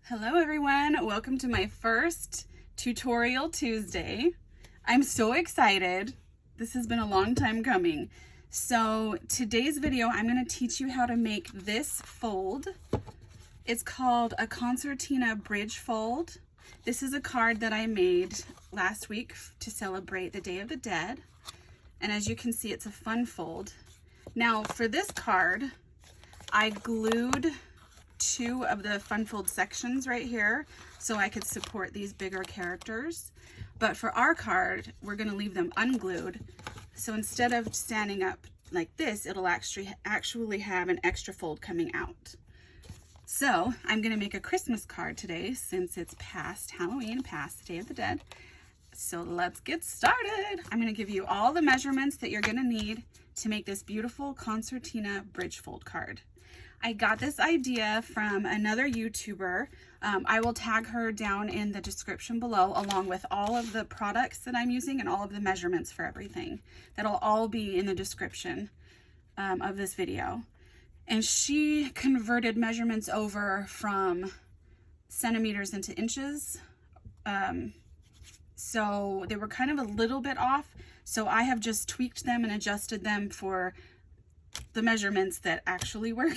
Hello everyone, welcome to my first tutorial Tuesday. I'm so excited. This has been a long time coming. So today's video, I'm going to teach you how to make this fold. It's called a Concertina Bridge fold. This is a card that I made last week to celebrate the Day of the Dead. And as you can see, it's a fun fold. Now for this card, I glued two of the fun fold sections right here so I could support these bigger characters. But for our card, we're going to leave them unglued. So instead of standing up like this, it'll actually have an extra fold coming out. So I'm going to make a Christmas card today since it's past Halloween, past the Day of the Dead. So let's get started. I'm going to give you all the measurements that you're going to need to make this beautiful Concertina Bridge fold card. I got this idea from another YouTuber. I will tag her down in the description below along with all of the products that I'm using and all of the measurements for everything. That'll all be in the description of this video. And she converted measurements over from centimeters into inches. So they were kind of a little bit off. So I have just tweaked them and adjusted them for the measurements that actually work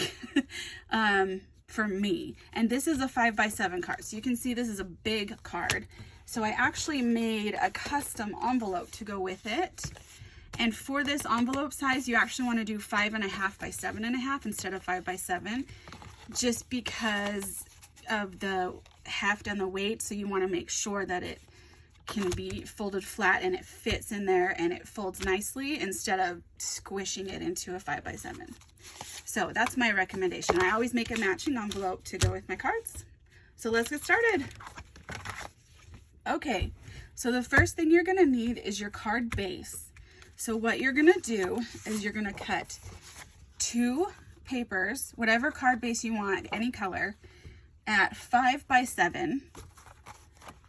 for me. And this is a 5x7 card. So you can see this is a big card. So I actually made a custom envelope to go with it. And for this envelope size, you actually want to do 5.5 by 7.5 instead of 5x7, just because of the heft and the weight. So you want to make sure that it can be folded flat and it fits in there and it folds nicely instead of squishing it into a 5x7. So that's my recommendation. I always make a matching envelope to go with my cards. So let's get started. Okay, so the first thing you're gonna need is your card base. So what you're gonna do is you're gonna cut two papers, whatever card base you want, any color, at 5x7.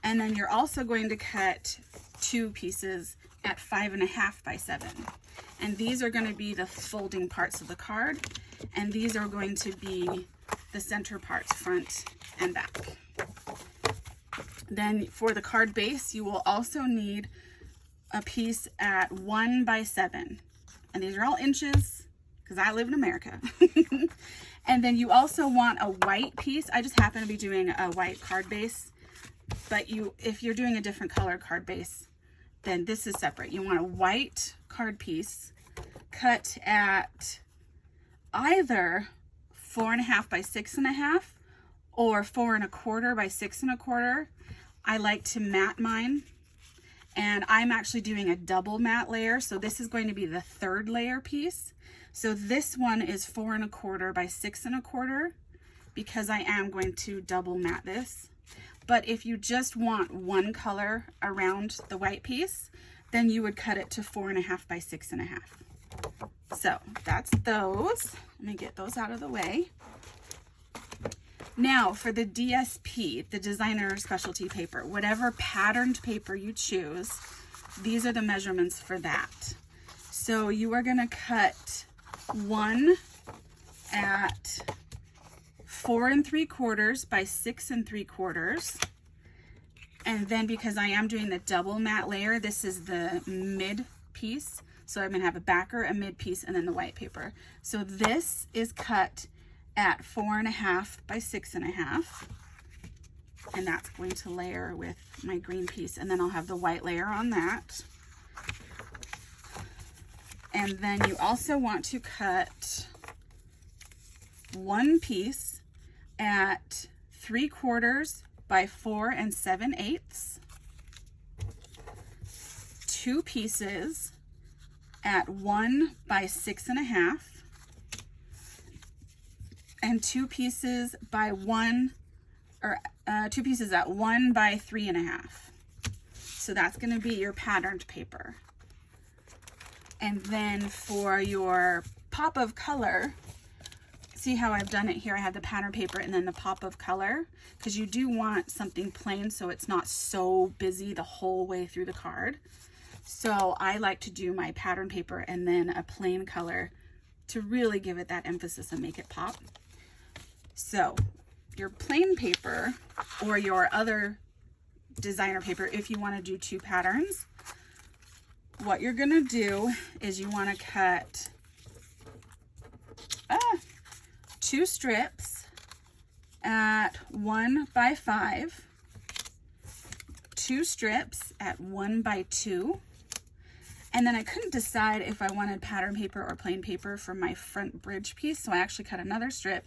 And then you're also going to cut two pieces at 5.5 by 7. And these are going to be the folding parts of the card. And these are going to be the center parts, front and back. Then for the card base, you will also need a piece at 1 by 7. And these are all inches because I live in America. And then you also want a white piece. I just happen to be doing a white card base. But if you're doing a different color card base, then this is separate. You want a white card piece cut at either 4.5 by 6.5 or 4.25 by 6.25. I like to mat mine, and I'm actually doing a double mat layer. So this is going to be the third layer piece. So this one is 4.25 by 6.25 because I am going to double mat this. But if you just want one color around the white piece, then you would cut it to 4.5 by 6.5. So that's those. Let me get those out of the way. Now for the DSP, the designer specialty paper, whatever patterned paper you choose, these are the measurements for that. So you are gonna cut one at 4 3/4 by 6 3/4. And then because I am doing the double mat layer, this is the mid piece. So I'm gonna have a backer, a mid piece, and then the white paper. So this is cut at 4.5 by 6.5. And that's going to layer with my green piece. And then I'll have the white layer on that. And then you also want to cut one piece at 3/4 by 4 7/8, two pieces at 1 by 6.5, and two pieces by 1, or two pieces at 1 by 3.5. So that's going to be your patterned paper. And then for your pop of color, see how I've done it here? I have the pattern paper and then the pop of color, because you do want something plain so it's not so busy the whole way through the card. So I like to do my pattern paper and then a plain color to really give it that emphasis and make it pop. So your plain paper or your other designer paper, if you want to do 2 patterns, what you're going to do is you want to cut 2 strips at 1 by 5, 2 strips at 1 by 2, and then I couldn't decide if I wanted pattern paper or plain paper for my front bridge piece, so I actually cut another strip,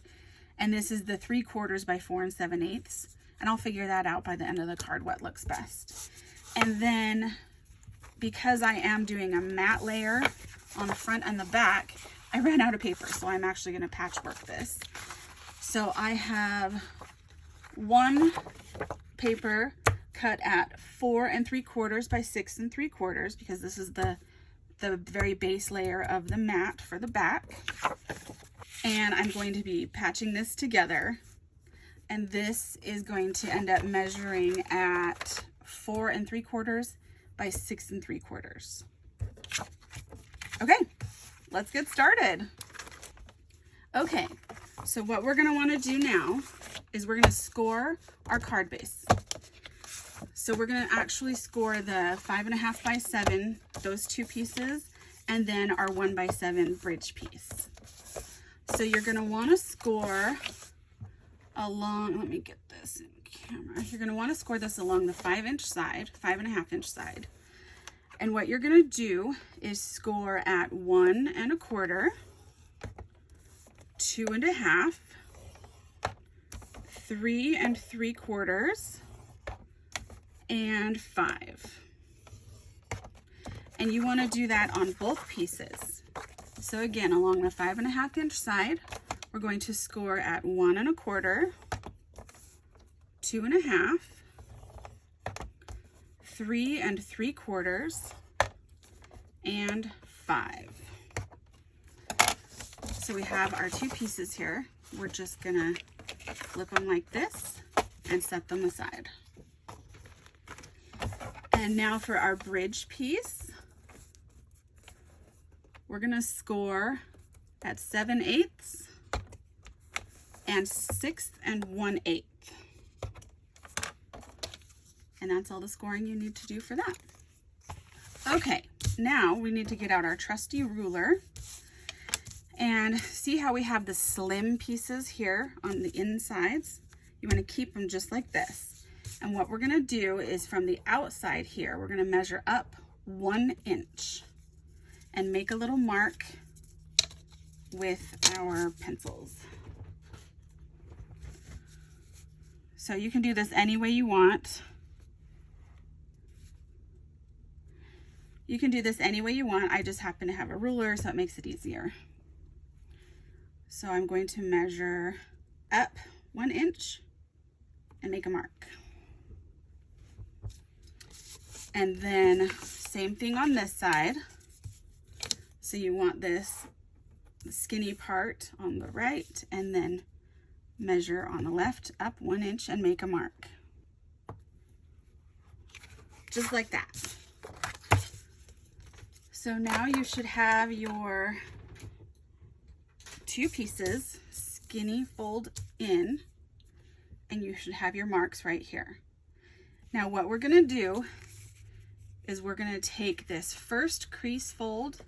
and this is the 3/4 by 4 7/8, and I'll figure that out by the end of the card what looks best. And then because I am doing a matte layer on the front and the back, I ran out of paper, so I'm actually going to patchwork this. So I have 1 paper cut at 4 3/4 by 6 3/4 because this is the very base layer of the matte for the back. And I'm going to be patching this together. And this is going to end up measuring at 4 3/4 by 6 3/4. Okay, let's get started. Okay, so what we're gonna wanna do now is we're gonna score our card base. So we're gonna actually score the 5.5 by 7, those 2 pieces, and then our 1 by 7 bridge piece. So you're gonna wanna score along, let me get this in camera. You're gonna wanna score this along the 5-inch side, 5.5-inch side. And what you're gonna do is score at 1 1/4, 2 1/2, 3 3/4, and 5. And you want to do that on both pieces. So again, along the 5.5-inch side, we're going to score at 1 1/4, 2 1/2, 3 3/4, and 5. So we have our 2 pieces here. We're just gonna flip them like this and set them aside. And now for our bridge piece, we're gonna score at 7/8 and 6 1/8. And that's all the scoring you need to do for that. Okay, now we need to get out our trusty ruler and see how we have the slim pieces here on the insides. You want to keep them just like this. And what we're going to do is from the outside here, we're going to measure up 1 inch and make a little mark with our pencils. So you can do this any way you want. You can do this any way you want. I just happen to have a ruler, so it makes it easier. So I'm going to measure up 1 inch and make a mark. And then same thing on this side. So you want this skinny part on the right and then measure on the left up 1 inch and make a mark. Just like that. So now you should have your 2 pieces skinny fold in, and you should have your marks right here. Now what we're gonna do is we're gonna take this first crease fold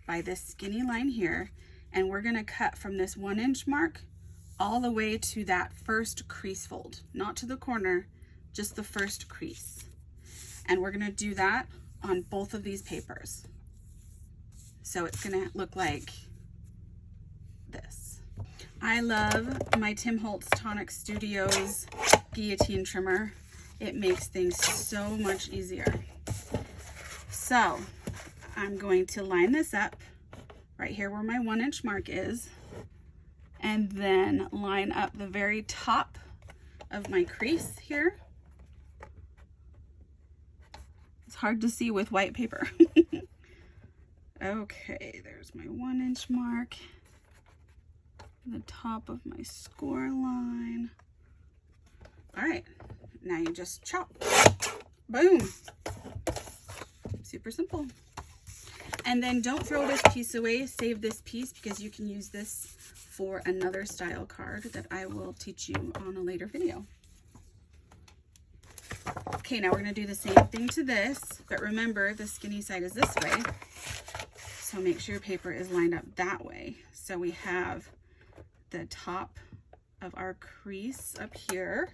by this skinny line here, and we're gonna cut from this 1 inch mark all the way to that first crease fold, not to the corner, just the first crease. And we're gonna do that on both of these papers. So it's gonna look like this. I love my Tim Holtz Tonic Studios guillotine trimmer. It makes things so much easier. So I'm going to line this up right here where my 1 inch mark is, and then line up the very top of my crease here. It's hard to see with white paper. Okay, there's my 1 inch mark, the top of my score line. All right, now you just chop. Boom. Super simple. And then don't throw this piece away. Save this piece because you can use this for another style card that I will teach you on a later video. Okay, now we're going to do the same thing to this, but remember the skinny side is this way. So make sure your paper is lined up that way. So we have the top of our crease up here,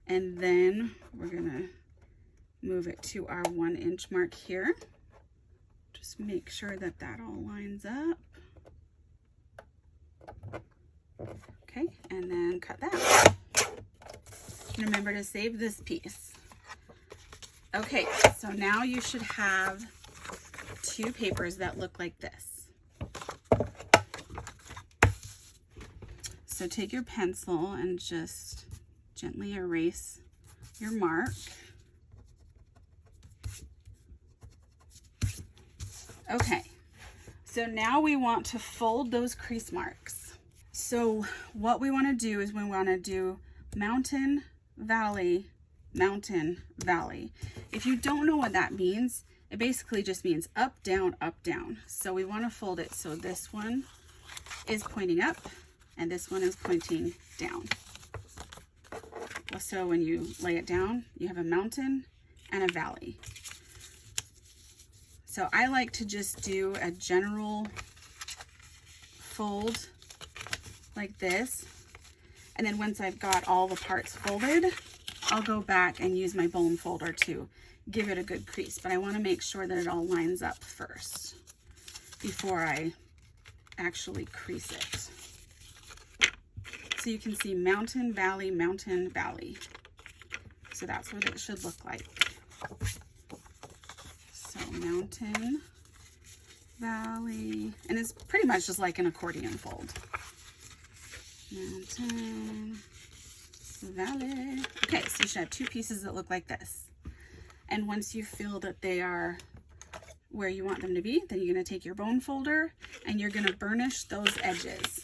and then we're going to move it to our 1 inch mark here. Just make sure that that all lines up. Okay, and then cut that. And remember to save this piece. Okay, so now you should have 2 papers that look like this. So take your pencil and just gently erase your mark. Okay, so now we want to fold those crease marks. So what we want to do is we want to do mountain, valley, mountain, valley. If you don't know what that means, it basically just means up, down, up, down. So we want to fold it so this one is pointing up and this one is pointing down. So when you lay it down, you have a mountain and a valley. So I like to just do a general fold like this. And then once I've got all the parts folded, I'll go back and use my bone folder to give it a good crease. But I want to make sure that it all lines up first before I actually crease it. So you can see mountain, valley, mountain, valley. So that's what it should look like. So mountain, valley, and it's pretty much just like an accordion fold. Mountain, valley. Okay, so you should have 2 pieces that look like this. And once you feel that they are where you want them to be, then you're going to take your bone folder and you're going to burnish those edges.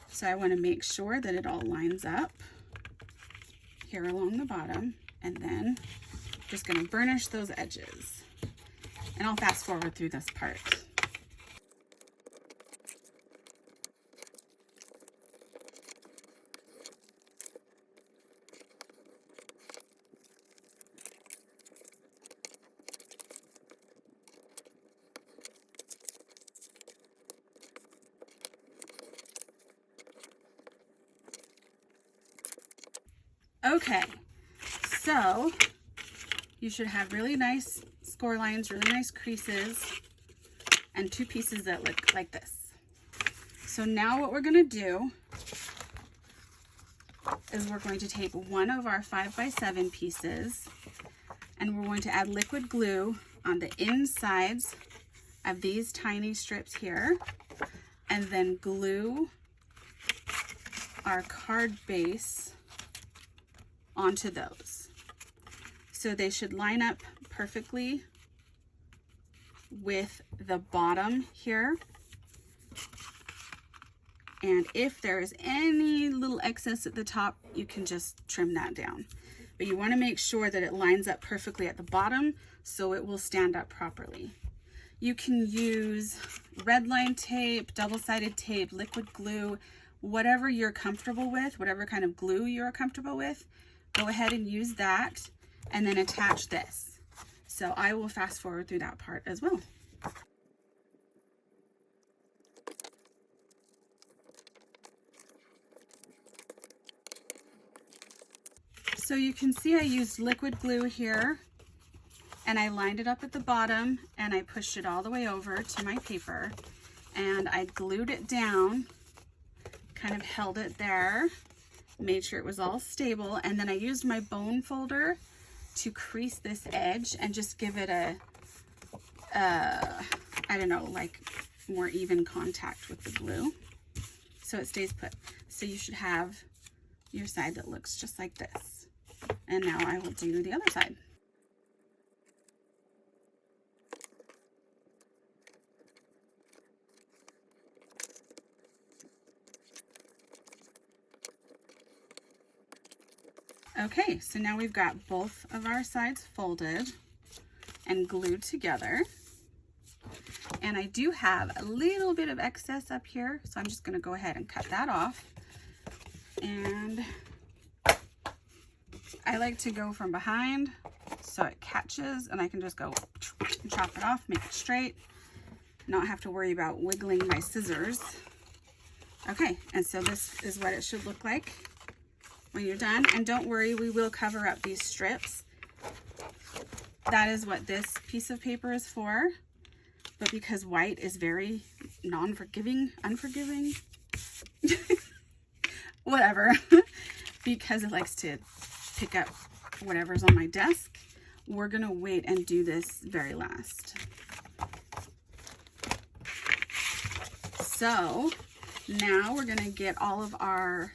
So I want to make sure that it all lines up here along the bottom, and then just going to burnish those edges. And I'll fast forward through this part. Okay, so you should have really nice score lines, really nice creases, and 2 pieces that look like this. So now what we're going to do is we're going to take one of our 5x7 pieces and we're going to add liquid glue on the insides of these tiny strips here, and then glue our card base onto those. So they should line up perfectly with the bottom here. And if there is any little excess at the top, you can just trim that down. But you want to make sure that it lines up perfectly at the bottom so it will stand up properly. You can use red line tape, double-sided tape, liquid glue, whatever you're comfortable with, whatever kind of glue you're comfortable with. Go ahead and use that and then attach this. So I will fast forward through that part as well. So you can see I used liquid glue here and I lined it up at the bottom and I pushed it all the way over to my paper and I glued it down, kind of held it there, made sure it was all stable, and then I used my bone folder to crease this edge and just give it a, I don't know, like more even contact with the glue so it stays put. So you should have your side that looks just like this. And now I will do the other side. Okay, so now we've got both of our sides folded and glued together. And I do have a little bit of excess up here, so I'm just gonna go ahead and cut that off. And I like to go from behind so it catches, and I can just go and chop it off, make it straight, not have to worry about wiggling my scissors. Okay, and so this is what it should look like when you're done. And don't worry, we will cover up these strips. That is what this piece of paper is for. But because white is very unforgiving, whatever, because it likes to pick up whatever's on my desk, we're gonna wait and do this very last. So now we're gonna get all of our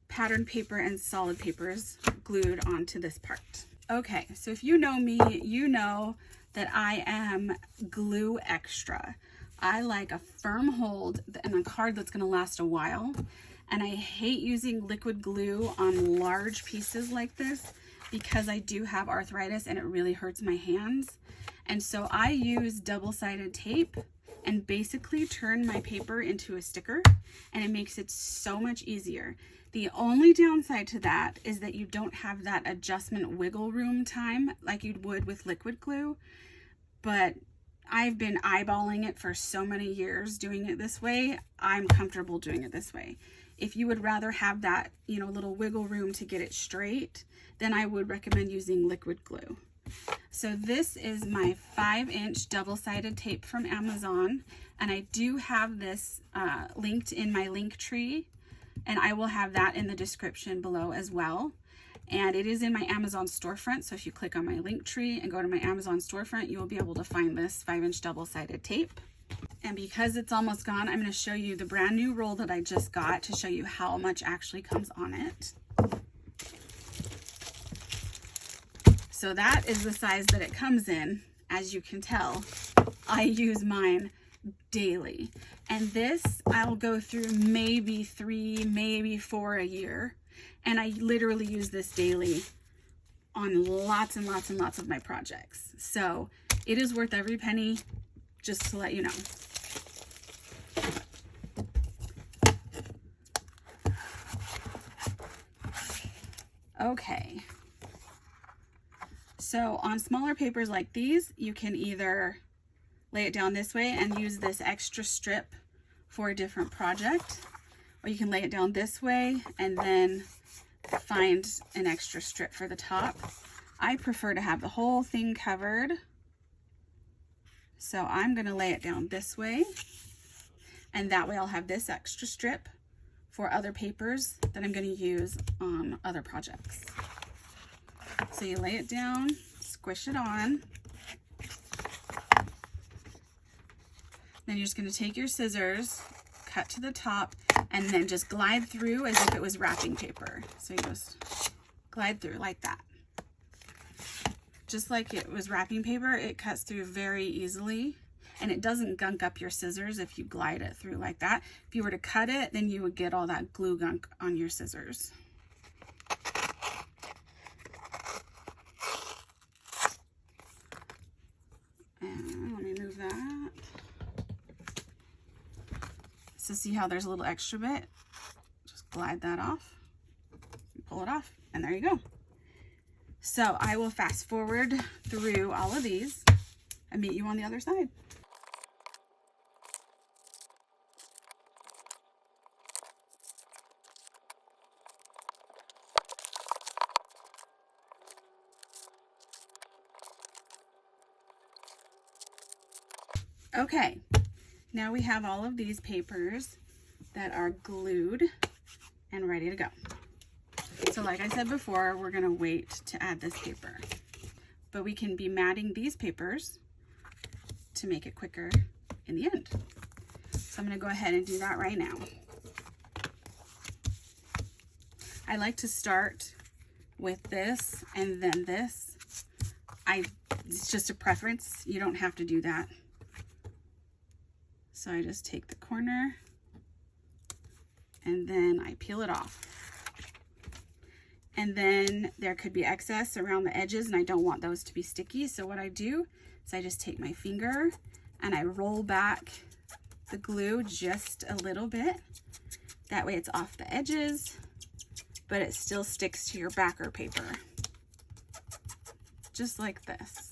pattern paper and solid papers glued onto this part. Okay, so if you know me, you know that I am glue extra. I like a firm hold and a card that's gonna last a while. And I hate using liquid glue on large pieces like this because I do have arthritis and it really hurts my hands. And so I use double-sided tape and basically turn my paper into a sticker, and it makes it so much easier. The only downside to that is that you don't have that adjustment wiggle room time like you would with liquid glue. But I've been eyeballing it for so many years doing it this way. I'm comfortable doing it this way. If you would rather have that, you know, little wiggle room to get it straight, then I would recommend using liquid glue. So this is my 5-inch double-sided tape from Amazon, and I do have this linked in my link tree, and I will have that in the description below as well. And it is in my Amazon storefront, so if you click on my link tree and go to my Amazon storefront, you will be able to find this 5-inch double-sided tape. And because it's almost gone, I'm going to show you the brand new roll that I just got to show you how much actually comes on it. So that is the size that it comes in. As you can tell, I use mine daily. And this I'll go through maybe 3, maybe 4 a year. And I literally use this daily on lots and lots and lots of my projects. So it is worth every penny, just to let you know. Okay. So on smaller papers like these, you can either lay it down this way and use this extra strip for a different project, or you can lay it down this way and then find an extra strip for the top. I prefer to have the whole thing covered, so I'm going to lay it down this way, and that way I'll have this extra strip for other papers that I'm going to use on other projects. So you lay it down, squish it on, then you're just going to take your scissors, cut to the top, and then just glide through as if it was wrapping paper. So you just glide through like that. Just like it was wrapping paper, it cuts through very easily, and it doesn't gunk up your scissors if you glide it through like that. If you were to cut it, then you would get all that glue gunk on your scissors. And let me move that. So see how there's a little extra bit? Just glide that off, pull it off, and there you go. So I will fast forward through all of these and meet you on the other side. Okay, now we have all of these papers that are glued and ready to go. So like I said before, we're gonna wait to add this paper, but we can be matting these papers to make it quicker in the end. So I'm gonna go ahead and do that right now. I like to start with this and then this. It's just a preference. You don't have to do that. So I just take the corner and then I peel it off. And then there could be excess around the edges and I don't want those to be sticky. So what I do is I just take my finger and I roll back the glue just a little bit. That way it's off the edges, but it still sticks to your backer paper. Just like this.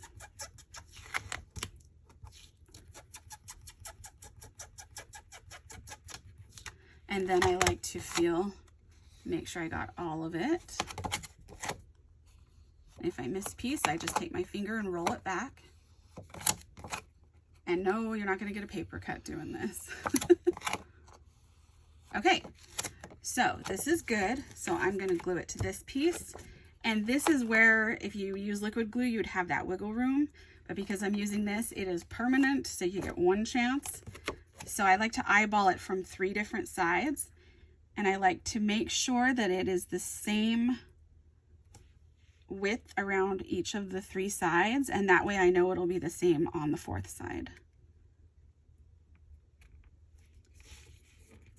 And then I like to make sure I got all of it. If I miss a piece, I just take my finger and roll it back. And no, you're not gonna get a paper cut doing this. Okay, so this is good. So I'm gonna glue it to this piece. And this is where, if you use liquid glue, you'd have that wiggle room. But because I'm using this, it is permanent, so you get one chance. So I like to eyeball it from 3 different sides, and I like to make sure that it is the same width around each of the 3 sides, and that way I know it'll be the same on the 4th side.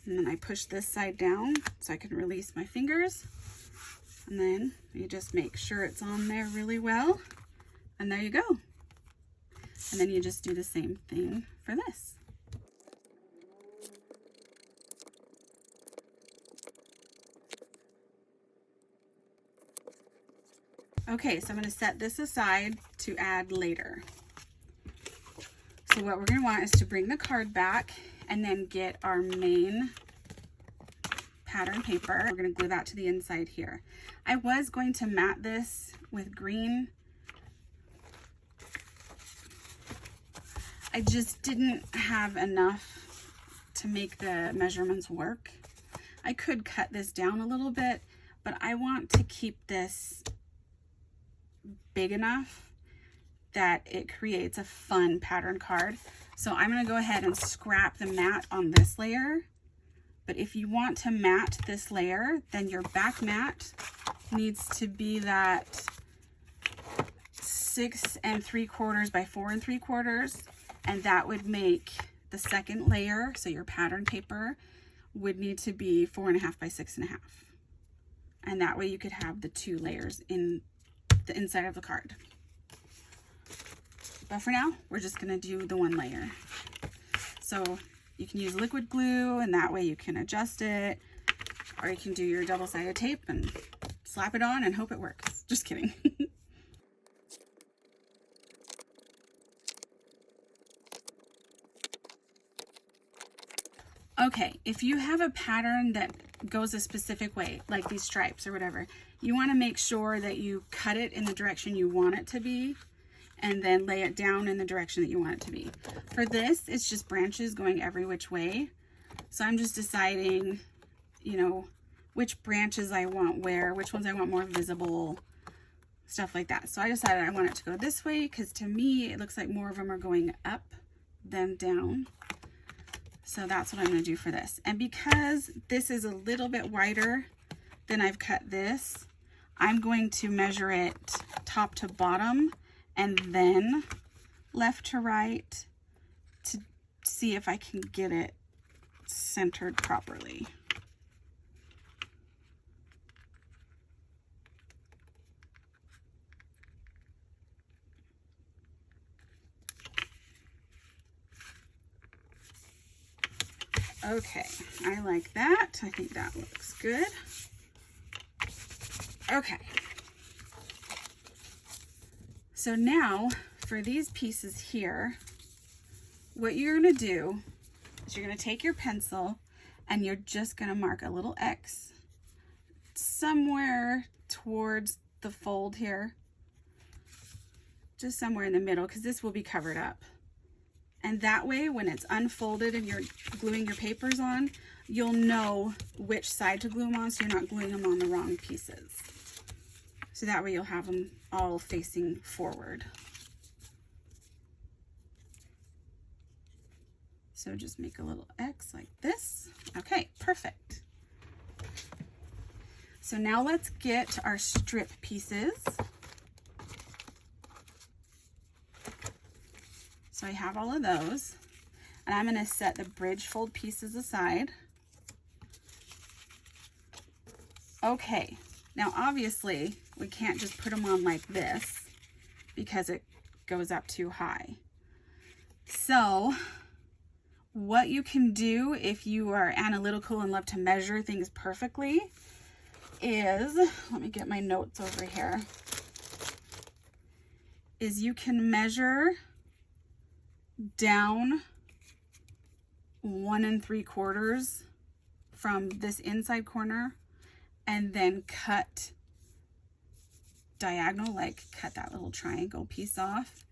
And then I push this side down so I can release my fingers, and then you just make sure it's on there really well, and there you go. And then you just do the same thing for this. Okay, so I'm going to set this aside to add later. So what we're going to want is to bring the card back and then get our main pattern paper. We're going to glue that to the inside here. I was going to mat this with green. I just didn't have enough to make the measurements work. I could cut this down a little bit, but I want to keep this big enough that it creates a fun pattern card. So I'm going to go ahead and scrap the mat on this layer. But if you want to mat this layer, then your back mat needs to be that 6 3/4 by 4 3/4, and that would make the second layer, so your pattern paper, would need to be 4 1/2 by 6 1/2. And that way you could have the 2 layers in the inside of the card. But for now, we're just gonna do the 1 layer. So you can use liquid glue, and that way you can adjust it, or you can do your double-sided tape and slap it on and hope it works. Just kidding. Okay, if you have a pattern that goes a specific way, like these stripes or whatever, you want to make sure that you cut it in the direction you want it to be, and then lay it down in the direction that you want it to be. For this, it's just branches going every which way. So I'm just deciding, you know, which branches I want where, which ones I want more visible, stuff like that. So I decided I want it to go this way because to me, it looks like more of them are going up than down. So that's what I'm going to do for this. And because this is a little bit wider than I've cut this, I'm going to measure it top to bottom and then left to right to see if I can get it centered properly. Okay, I like that. I think that looks good. Okay. So now for these pieces here, what you're going to do is you're going to take your pencil and you're just going to mark a little X somewhere towards the fold here, just somewhere in the middle, because this will be covered up. And that way, when it's unfolded and you're gluing your papers on, you'll know which side to glue them on, so you're not gluing them on the wrong pieces. So that way you'll have them all facing forward. So just make a little X like this. Okay, perfect. So now let's get our strip pieces. So I have all of those, and I'm going to set the bridge fold pieces aside. Okay, now obviously we can't just put them on like this because it goes up too high. So what you can do if you are analytical and love to measure things perfectly is, let me get my notes over here, is you can measure down 1 3/4 from this inside corner and then cut diagonal, like cut that little triangle piece off.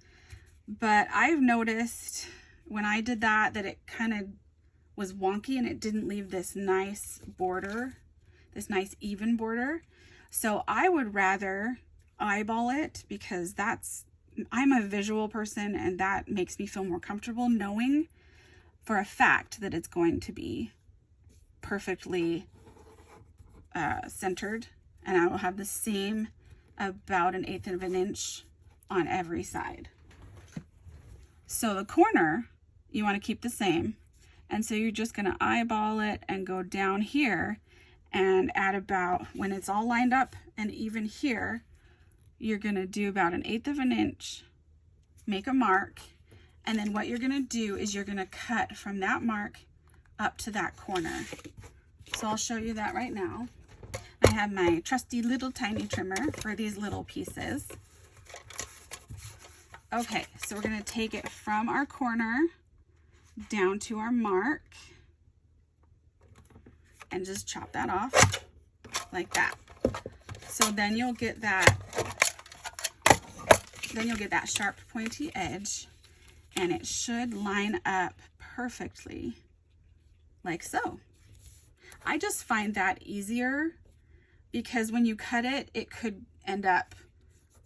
But I've noticed when I did that it kind of was wonky and it didn't leave this nice border, this nice even border. So I would rather eyeball it, because I'm a visual person and that makes me feel more comfortable knowing for a fact that it's going to be perfectly centered, and I will have the same, about 1/8 of an inch on every side. So the corner you want to keep the same, and so you're just going to eyeball it and go down here and at about, when it's all lined up and even here, you're going to do about 1/8 of an inch, make a mark, and then what you're going to do is you're going to cut from that mark up to that corner. So I'll show you that right now. I have my trusty little tiny trimmer for these little pieces. Okay, so we're going to take it from our corner down to our mark and just chop that off like that. So then you'll get that sharp pointy edge, and it should line up perfectly like so. I just find that easier, because when you cut it, it could end up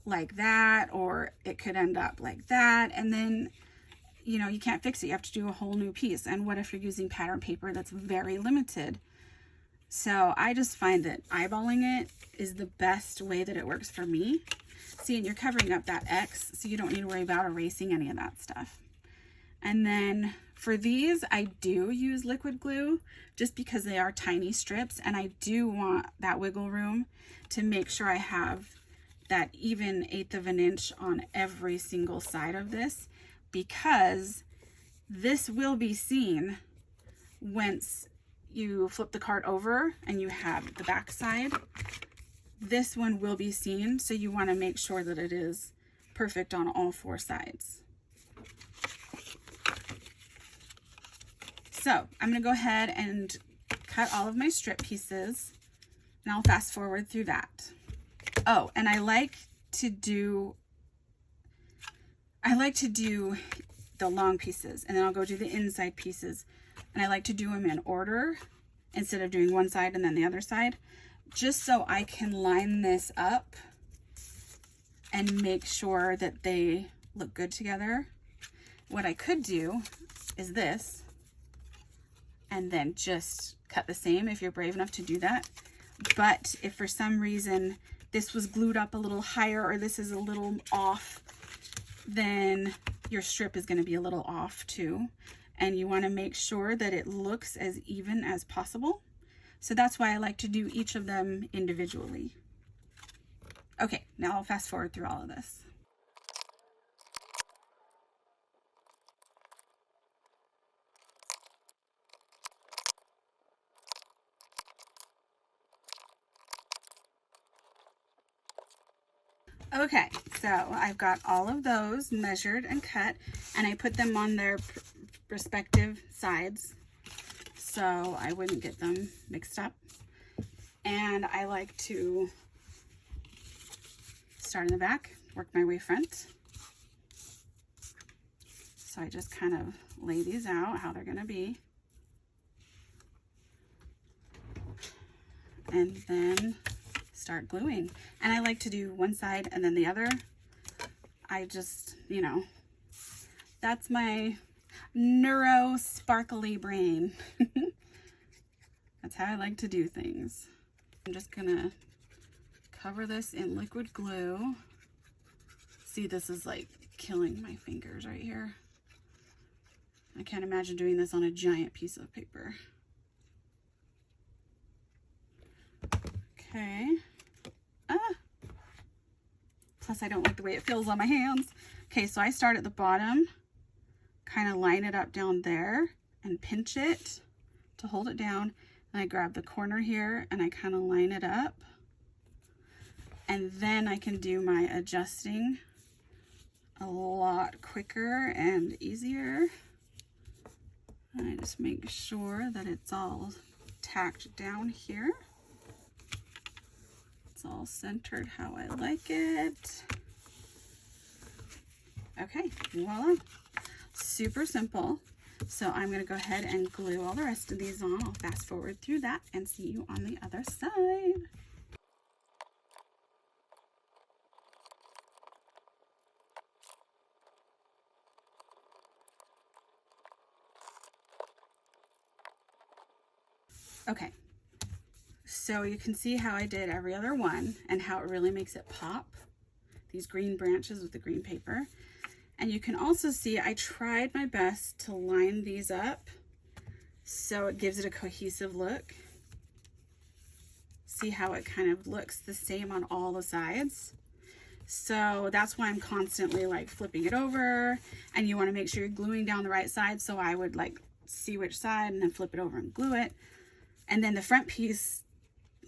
like that, or it could end up like that, and then, you know, you can't fix it. You have to do a whole new piece. And what if you're using pattern paper that's very limited? So I just find that eyeballing it is the best way that it works for me. See, and you're covering up that X, so you don't need to worry about erasing any of that stuff. And then for these, I do use liquid glue just because they are tiny strips, and I do want that wiggle room to make sure I have that even 1/8 of an inch on every single side of this, because this will be seen once you flip the card over and you have the back side. This one will be seen, so you want to make sure that it is perfect on all 4 sides. So I'm going to go ahead and cut all of my strip pieces, and I'll fast forward through that. Oh, and I like to do the long pieces, and then I'll go do the inside pieces, and I like to do them in order instead of doing one side and then the other side, just so I can line this up and make sure that they look good together. What I could do is this, and then just cut the same if you're brave enough to do that. But if for some reason this was glued up a little higher, or this is a little off, then your strip is going to be a little off too. And you want to make sure that it looks as even as possible. So that's why I like to do each of them individually. Okay, now I'll fast forward through all of this. Okay, so I've got all of those measured and cut, and I put them on their respective sides so I wouldn't get them mixed up. And I like to start in the back, work my way front. So I just kind of lay these out how they're going to be. And then start gluing. And I like to do one side and then the other. I just, you know, that's my neuro sparkly brain. That's how I like to do things. I'm just gonna cover this in liquid glue. See, this is like killing my fingers right here. I can't imagine doing this on a giant piece of paper. Okay. Plus I don't like the way it feels on my hands. Okay, so I start at the bottom kind of line it up down there and pinch it to hold it down. And I grab the corner here and I kind of line it up. And then I can do my adjusting a lot quicker and easier. I just make sure that it's all tacked down here. It's all centered how I like it. Okay, voila. Super simple. So I'm going to go ahead and glue all the rest of these on. I'll fast forward through that and see you on the other side. Okay, so you can see how I did every other one and how it really makes it pop. These green branches with the green paper. And you can also see I tried my best to line these up so it gives it a cohesive look. See how it kind of looks the same on all the sides. So that's why I'm constantly like flipping it over, and you want to make sure you're gluing down the right side. So I would like see which side and then flip it over and glue it. And then the front piece,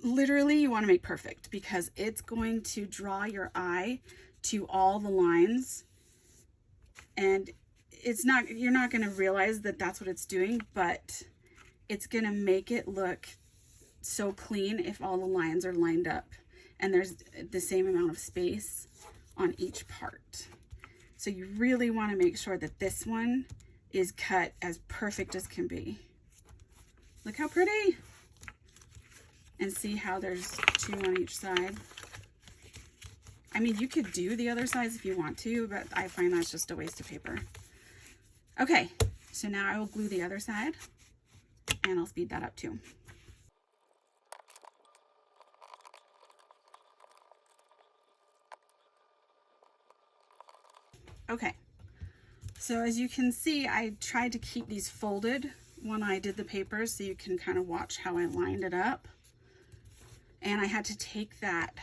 literally you want to make perfect because it's going to draw your eye to all the lines. And it's not, you're not going to realize that that's what it's doing, but it's going to make it look so clean if all the lines are lined up and there's the same amount of space on each part. So you really want to make sure that this one is cut as perfect as can be. Look how pretty. And see how there's two on each side. I mean, you could do the other sides if you want to, but I find that's just a waste of paper. Okay, so now I will glue the other side and I'll speed that up too. Okay, so as you can see, I tried to keep these folded when I did the papers so you can kind of watch how I lined it up. And I had to take that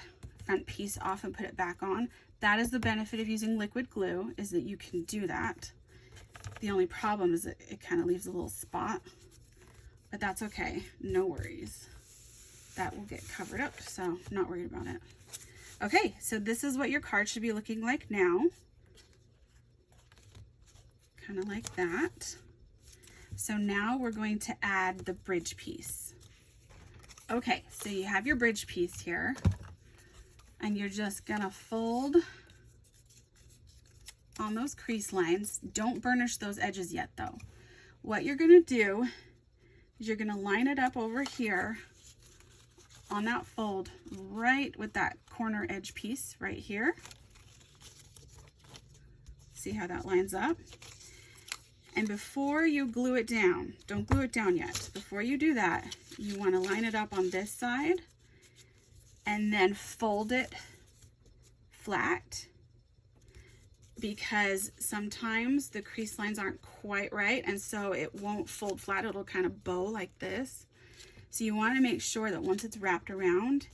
front piece off and put it back on. That is the benefit of using liquid glue, is that you can do that. The only problem is that it kind of leaves a little spot, but that's okay, no worries. That will get covered up, so not worried about it. Okay, so this is what your card should be looking like now. Kind of like that. So now we're going to add the bridge piece. Okay, so you have your bridge piece here, and you're just gonna fold on those crease lines. Don't burnish those edges yet though. What you're gonna do is you're gonna line it up over here on that fold right with that corner edge piece right here. See how that lines up? And before you glue it down, don't glue it down yet. Before you do that, you want to line it up on this side and then fold it flat, because sometimes the crease lines aren't quite right and so it won't fold flat. It'll kind of bow like this. So you want to make sure that once it's wrapped around,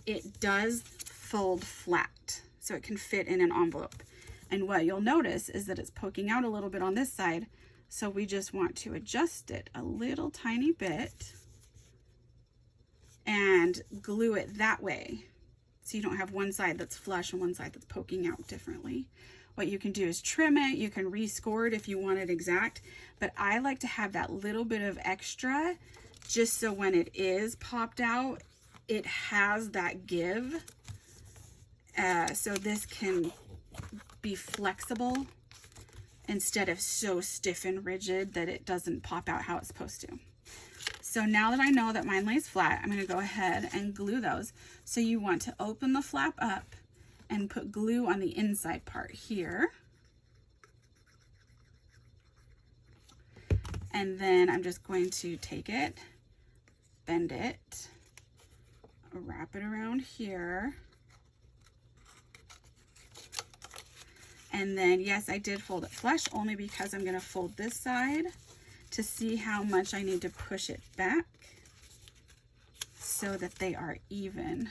it does fold flat so it can fit in an envelope. And what you'll notice is that it's poking out a little bit on this side. So we just want to adjust it a little tiny bit and glue it that way. So you don't have one side that's flush and one side that's poking out differently. What you can do is trim it. You can rescore it if you want it exact, but I like to have that little bit of extra just so when it is popped out, it has that give. So this can be flexible instead of so stiff and rigid that it doesn't pop out how it's supposed to. So now that I know that mine lays flat, I'm going to go ahead and glue those. So you want to open the flap up and put glue on the inside part here. And then I'm just going to take it, bend it, wrap it around here. And then, yes, I did fold it flush only because I'm going to fold this side to see how much I need to push it back so that they are even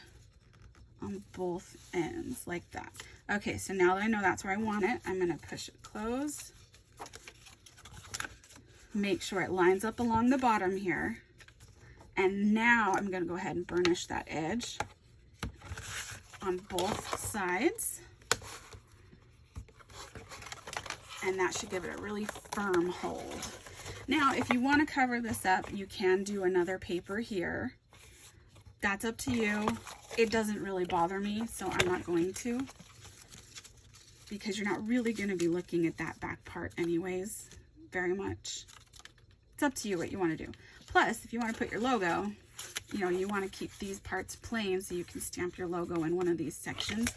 on both ends like that. Okay, so now that I know that's where I want it, I'm going to push it close make sure it lines up along the bottom here. And now I'm going to go ahead and burnish that edge on both sides. And that should give it a really firm hold. Now, if you want to cover this up, you can do another paper here. That's up to you. It doesn't really bother me, so I'm not going to, because you're not really going to be looking at that back part anyways very much. It's up to you what you want to do. Plus, if you want to put your logo, you know, you want to keep these parts plain so you can stamp your logo in one of these sections,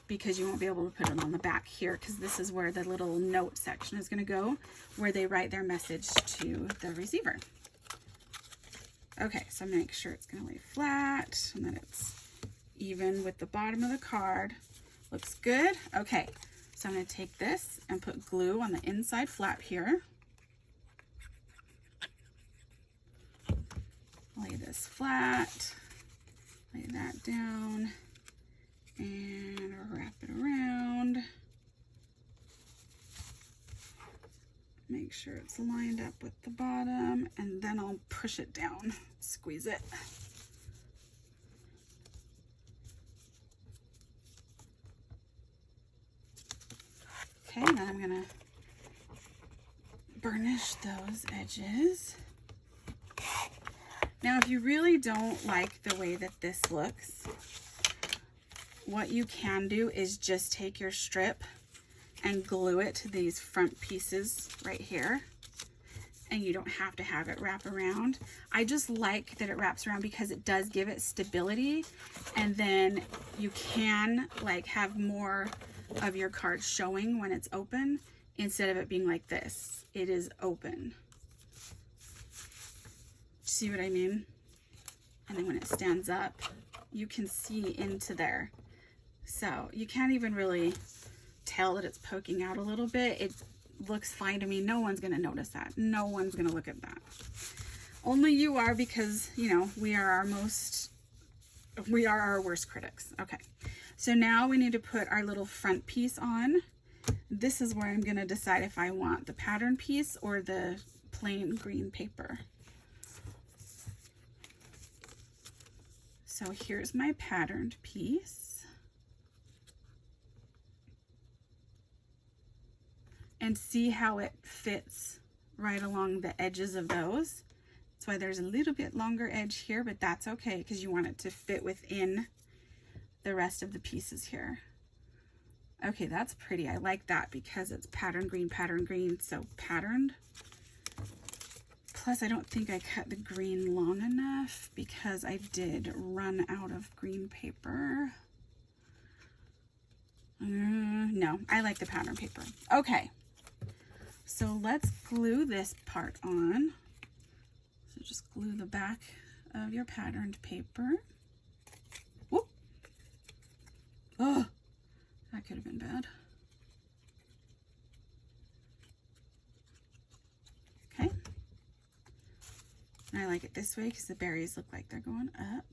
because you won't be able to put it on the back here, because this is where the little note section is going to go, where they write their message to the receiver. Okay, so make sure it's going to lay flat and that it's even with the bottom of the card. Looks good. Okay, so I'm going to take this and put glue on the inside flap here. Lay this flat, lay that down, and wrap it around. Make sure it's lined up with the bottom, and then I'll push it down, squeeze it. Okay, then I'm gonna burnish those edges. Now, if you really don't like the way that this looks, what you can do is just take your strip and glue it to these front pieces right here. And you don't have to have it wrap around. I just like that it wraps around because it does give it stability. And then you can like have more of your card showing when it's open instead of it being like this. It is open. See what I mean? And then when it stands up, you can see into there. So you can't even really tell that it's poking out a little bit. It looks fine to me. No one's going to notice that. No one's going to look at that. Only you are, because, you know, we are our worst critics. Okay. So now we need to put our little front piece on. This is where I'm going to decide if I want the pattern piece or the plain green paper. So here's my patterned piece. And see how it fits right along the edges of those. That's why there's a little bit longer edge here, but that's okay because you want it to fit within the rest of the pieces here. Okay, that's pretty. I like that because it's pattern green, so patterned. Plus, I don't think I cut the green long enough because I did run out of green paper. No, I like the pattern paper. Okay, so let's glue this part on. So just glue the back of your patterned paper. Whoop. Oh, that could have been bad. Okay. And I like it this way because the berries look like they're going up.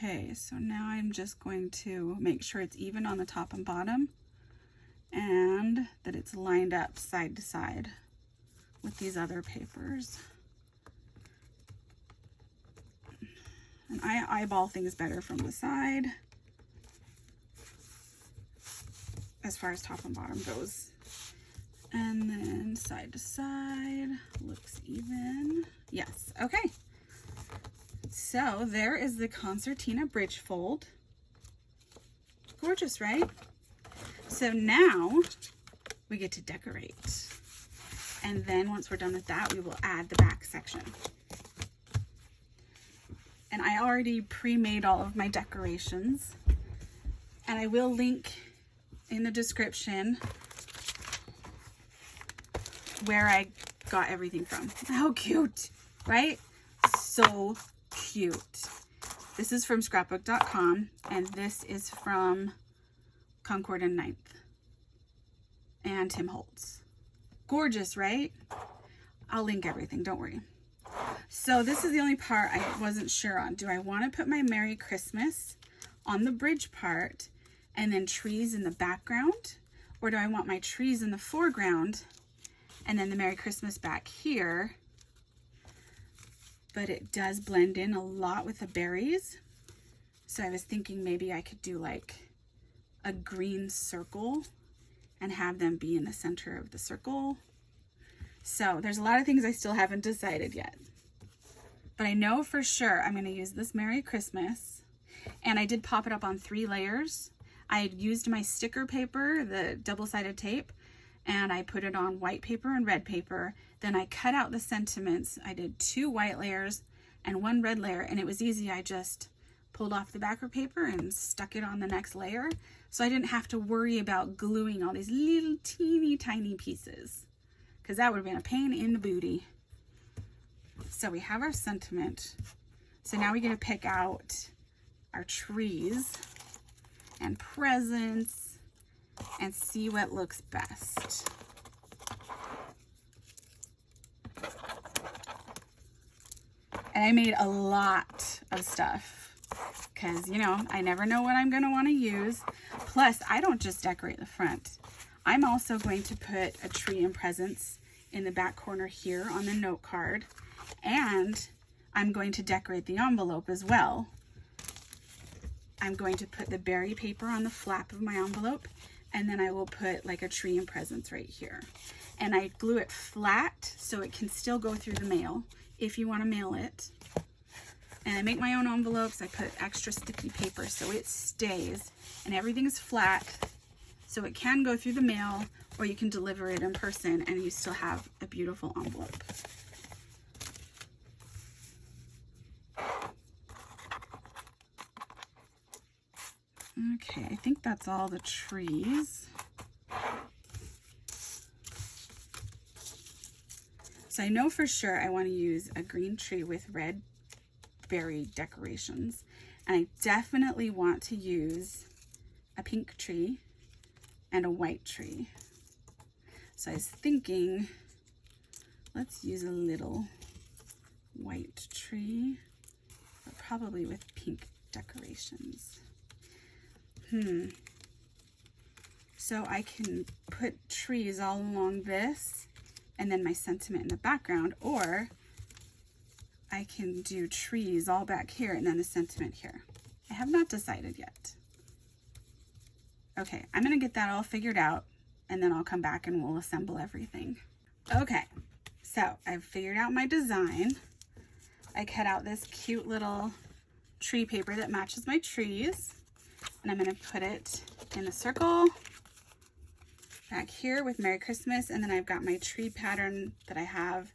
Okay, so now I'm just going to make sure it's even on the top and bottom and that it's lined up side to side with these other papers. And I eyeball things better from the side as far as top and bottom goes. And then side to side, looks even. Yes, okay. So there is the Concertina Bridge fold. Gorgeous, right? So now we get to decorate. And then once we're done with that, we will add the back section. And I already pre-made all of my decorations. And I will link in the description where I got everything from. How cute, right? So cute. This is from scrapbook.com and this is from Concord and 9th and Tim Holtz. Gorgeous, right? I'll link everything, don't worry. So this is the only part I wasn't sure on. Do I want to put my Merry Christmas on the bridge part and then trees in the background? Or do I want my trees in the foreground and then the Merry Christmas back here? But it does blend in a lot with the berries. So I was thinking maybe I could do like a green circle and have them be in the center of the circle. So there's a lot of things I still haven't decided yet. But I know for sure I'm going to use this Merry Christmas. And I did pop it up on 3 layers. I had used my sticker paper, the double-sided tape, and I put it on white paper and red paper. Then I cut out the sentiments. I did 2 white layers and 1 red layer, and it was easy. I just pulled off the backer paper and stuck it on the next layer. So I didn't have to worry about gluing all these little teeny tiny pieces, because that would have been a pain in the booty. So we have our sentiment. So now we get to pick out our trees and presents and see what looks best. And I made a lot of stuff because, you know, I never know what I'm going to want to use. Plus, I don't just decorate the front. I'm also going to put a tree and presents in the back corner here on the note card. And I'm going to decorate the envelope as well. I'm going to put the berry paper on the flap of my envelope, and then I will put like a tree and presents right here. And I glue it flat so it can still go through the mail if you want to mail it. And I make my own envelopes. I put extra sticky paper so it stays, and everything's flat so it can go through the mail, or you can deliver it in person and you still have a beautiful envelope. Okay, I think that's all the trees. So I know for sure I want to use a green tree with red berry decorations. And I definitely want to use a pink tree and a white tree. So I was thinking, let's use a little white tree, but probably with pink decorations. So I can put trees all along this and then my sentiment in the background, or I can do trees all back here and then the sentiment here. I have not decided yet. Okay, I'm gonna get that all figured out and then I'll come back and we'll assemble everything. Okay, so I've figured out my design. I cut out this cute little tree paper that matches my trees. And I'm going to put it in a circle back here with Merry Christmas. And then I've got my tree pattern that I have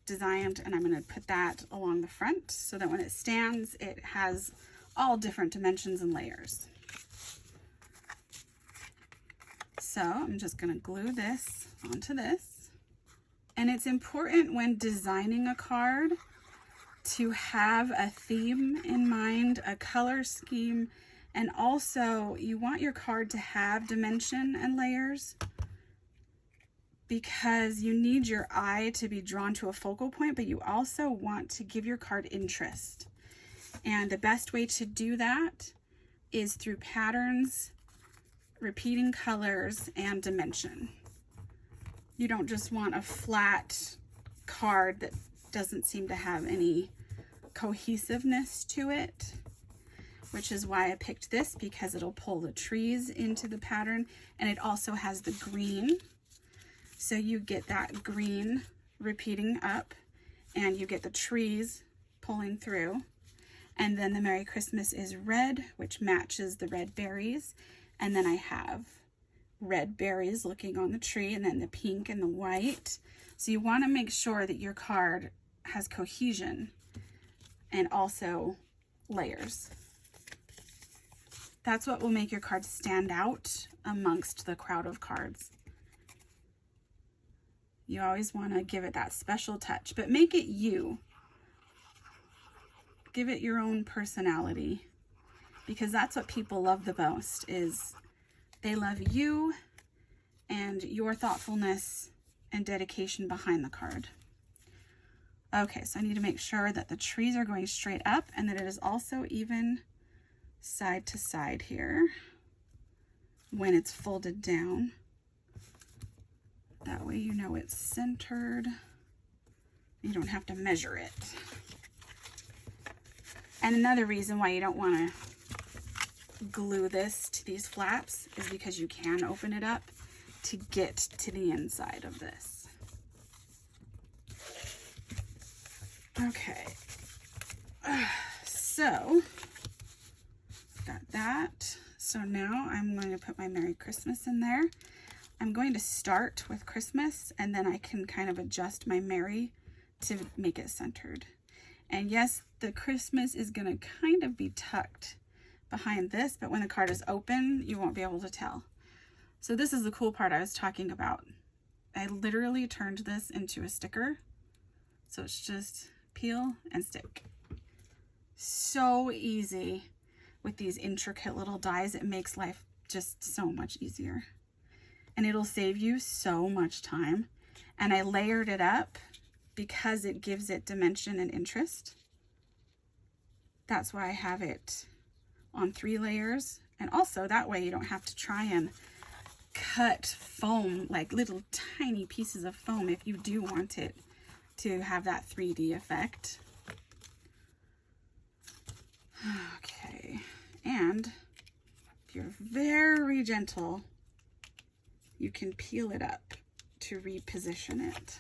designed, and I'm going to put that along the front so that when it stands, it has all different dimensions and layers. So I'm just going to glue this onto this. And it's important when designing a card to have a theme in mind, a color scheme. And also, you want your card to have dimension and layers because you need your eye to be drawn to a focal point, but you also want to give your card interest. And the best way to do that is through patterns, repeating colors, and dimension. You don't just want a flat card that doesn't seem to have any cohesiveness to it, which is why I picked this, because it'll pull the trees into the pattern, and it also has the green. So you get that green repeating up, and you get the trees pulling through. And then the Merry Christmas is red, which matches the red berries. And then I have red berries looking on the tree, and then the pink and the white. So you want to make sure that your card has cohesion and also layers. That's what will make your card stand out amongst the crowd of cards. You always want to give it that special touch, but make it you. Give it your own personality, because that's what people love the most, is they love you and your thoughtfulness and dedication behind the card. Okay, so I need to make sure that the trees are going straight up and that it is also even side to side here. when it's folded down. That way you know it's centered. You don't have to measure it. And another reason why you don't want to glue this to these flaps is because you can open it up to get to the inside of this. Okay, so got that. So now I'm going to put my Merry Christmas in there. I'm going to start with Christmas, and then I can kind of adjust my Merry to make it centered. And yes, the Christmas is going to kind of be tucked behind this, but when the card is open, you won't be able to tell. So this is the cool part I was talking about. I literally turned this into a sticker. So it's just peel and stick. So easy with these intricate little dies. It makes life just so much easier. And it'll save you so much time. And I layered it up because it gives it dimension and interest. That's why I have it on 3 layers. And also that way you don't have to try and cut foam, like little tiny pieces of foam, if you do want it to have that 3D effect. Okay, and if you're very gentle, you can peel it up to reposition it.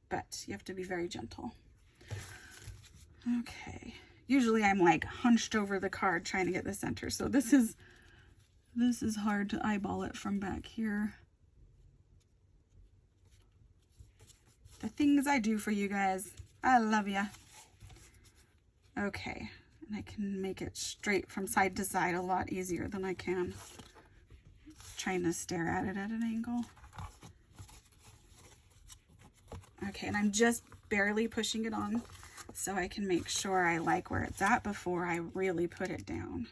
But you have to be very gentle. Okay, usually I'm like hunched over the card trying to get the center, so this is hard to eyeball it from back here. The things I do for you guys, I love ya. Okay, and I can make it straight from side to side a lot easier than I can trying to stare at it at an angle. Okay, and I'm just barely pushing it on so I can make sure I like where it's at before I really put it down.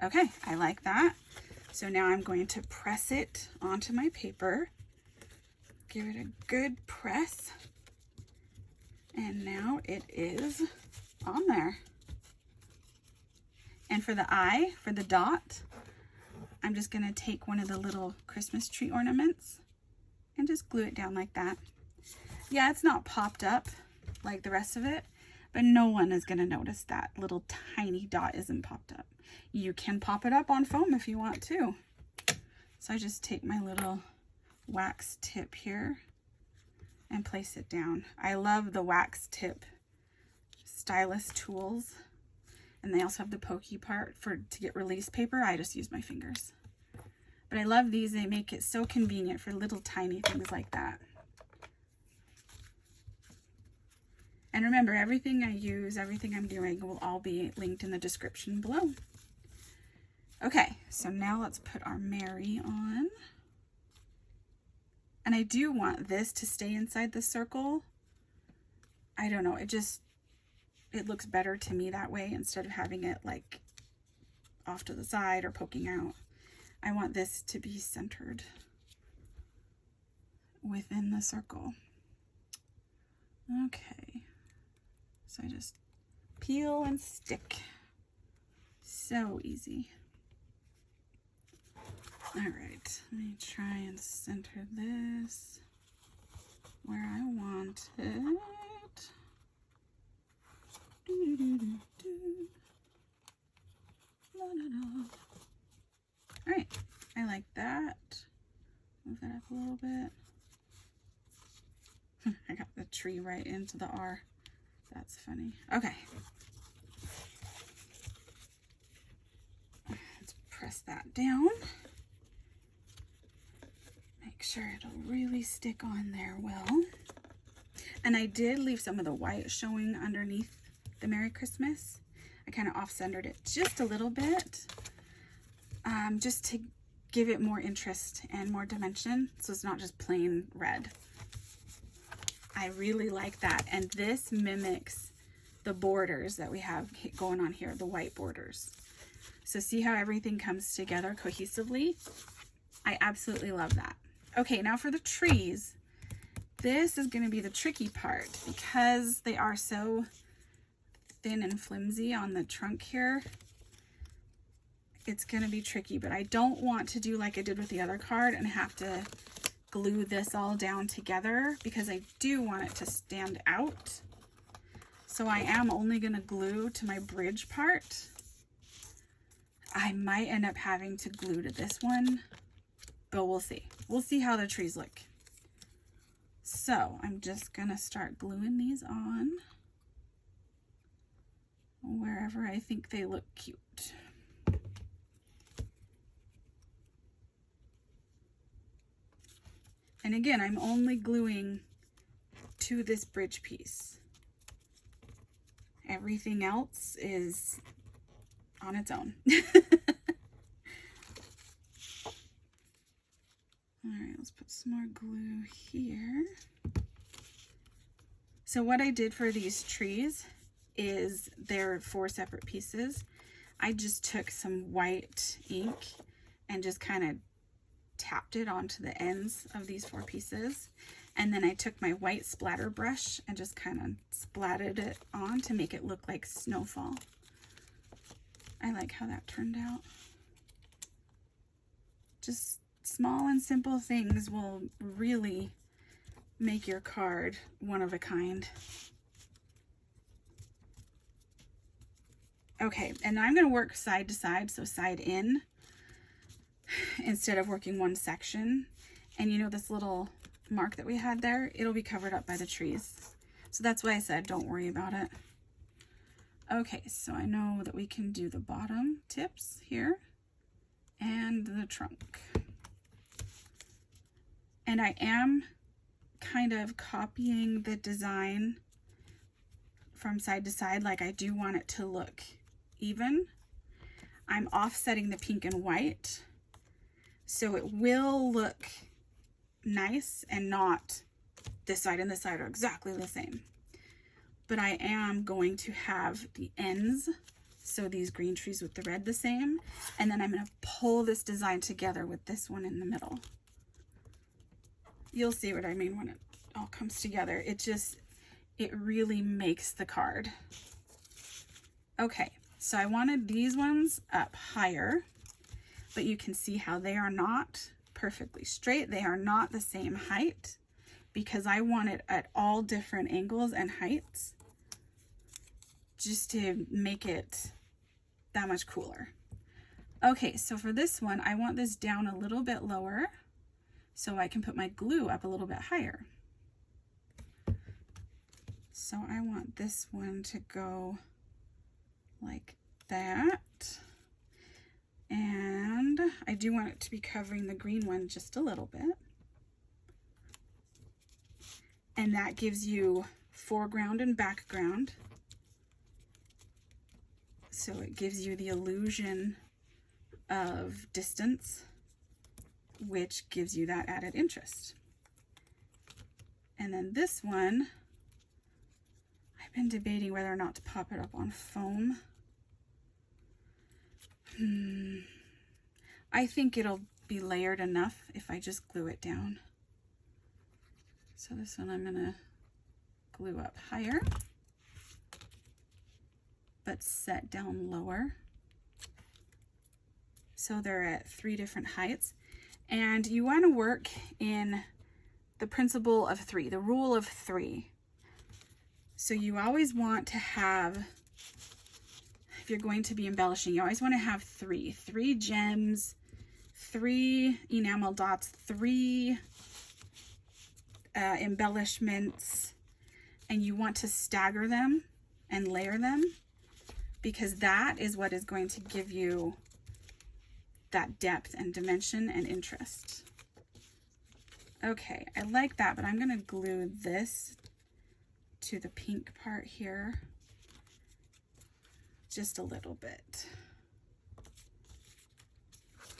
Okay, I like that. So now I'm going to press it onto my paper. Give it a good press. And now it is on there. And for the eye, for the dot, I'm just going to take one of the little Christmas tree ornaments and just glue it down like that. Yeah, it's not popped up like the rest of it, but no one is going to notice that little tiny dot isn't popped up. You can pop it up on foam if you want to. So I just take my little wax tip here and place it down. I love the wax tip stylus tools. And they also have the pokey part to get release paper. I just use my fingers. But I love these. They make it so convenient for little tiny things like that. And remember, everything I use, everything I'm doing will all be linked in the description below. Okay, so now let's put our Merry on. And I do want this to stay inside the circle. I don't know, it looks better to me that way instead of having it like off to the side or poking out. I want this to be centered within the circle. Okay, so I just peel and stick. So easy. All right, let me try and center this where I want it. All right, I like that. Move that up a little bit. I got the tree right into the R. That's funny. Okay. Let's press that down. Make sure it'll really stick on there well. And I did leave some of the white showing underneath the Merry Christmas. I kind of off-centered it just a little bit, just to give it more interest and more dimension, so it's not just plain red. I really like that, and this mimics the borders that we have going on here, the white borders. So see how everything comes together cohesively? I absolutely love that. Okay, now for the trees. This is going to be the tricky part because they are so thin and flimsy on the trunk here, it's going to be tricky, but I don't want to do like I did with the other card and have to glue this all down together, because I do want it to stand out. So I am only going to glue to my bridge part. I might end up having to glue to this one, but we'll see. We'll see how the trees look. So I'm just going to start gluing these on wherever I think they look cute. And again, I'm only gluing to this bridge piece. Everything else is on its own. All right, let's put some more glue here. So what I did for these trees is they're 4 separate pieces. I just took some white ink and just kind of tapped it onto the ends of these 4 pieces. And then I took my white splatter brush and just kind of splattered it on to make it look like snowfall. I like how that turned out. Just small and simple things will really make your card one of a kind. Okay, and I'm going to work side to side, so side in, instead of working one section. And you know this little mark that we had there, it'll be covered up by the trees. So that's why I said don't worry about it. Okay, so I know that we can do the bottom tips here and the trunk. And I am kind of copying the design from side to side, like I do want it to look even. I'm offsetting the pink and white, so it will look nice and not this side and this side are exactly the same. But I am going to have the ends, so these green trees with the red the same, and then I'm going to pull this design together with this one in the middle. You'll see what I mean when it all comes together. It really makes the card. Okay, so I wanted these ones up higher, but you can see how they are not perfectly straight. They are not the same height because I want it at all different angles and heights just to make it that much cooler. Okay, so for this one, I want this down a little bit lower so I can put my glue up a little bit higher. So I want this one to go like that. And I do want it to be covering the green one just a little bit. And that gives you foreground and background. So it gives you the illusion of distance, which gives you that added interest. And then this one, I've been debating whether or not to pop it up on foam. I think it'll be layered enough if I just glue it down. So this one I'm gonna glue up higher, but set down lower. So they're at 3 different heights. And you want to work in the principle of 3, the rule of 3. So you always want to have, if you're going to be embellishing, you always want to have 3 gems, 3 enamel dots, 3 embellishments, and you want to stagger them and layer them, because that is what is going to give you that depth and dimension and interest. Okay, I like that, but I'm going to glue this to the pink part here just a little bit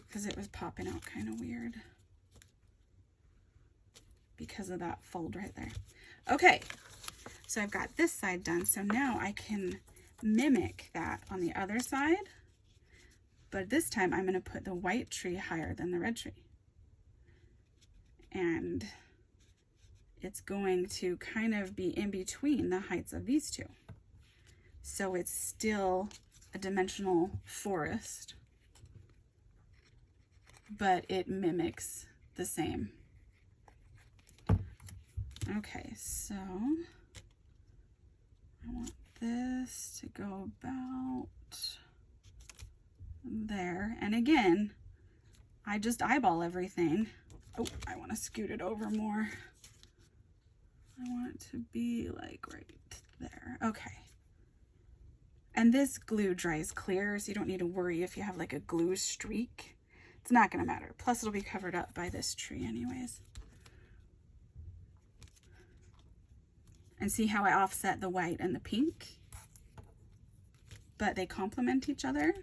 because it was popping out kind of weird because of that fold right there. Okay, so I've got this side done, so now I can mimic that on the other side. But this time I'm going to put the white tree higher than the red tree. And it's going to kind of be in between the heights of these two. so it's still a dimensional forest, but it mimics the same. Okay, so I want this to go about there. And again, I just eyeball everything. Oh, I want to scoot it over more. I want it to be like right there. Okay. And this glue dries clear, so you don't need to worry if you have like a glue streak. It's not going to matter. Plus, it'll be covered up by this tree anyways. And see how I offset the white and the pink? But they complement each other.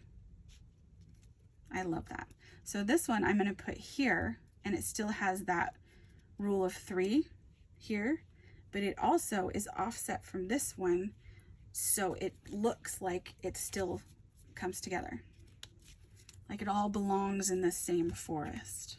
I love that. So this one I'm going to put here, and it still has that rule of 3 here, but it also is offset from this one, so it looks like it still comes together. Like it all belongs in the same forest.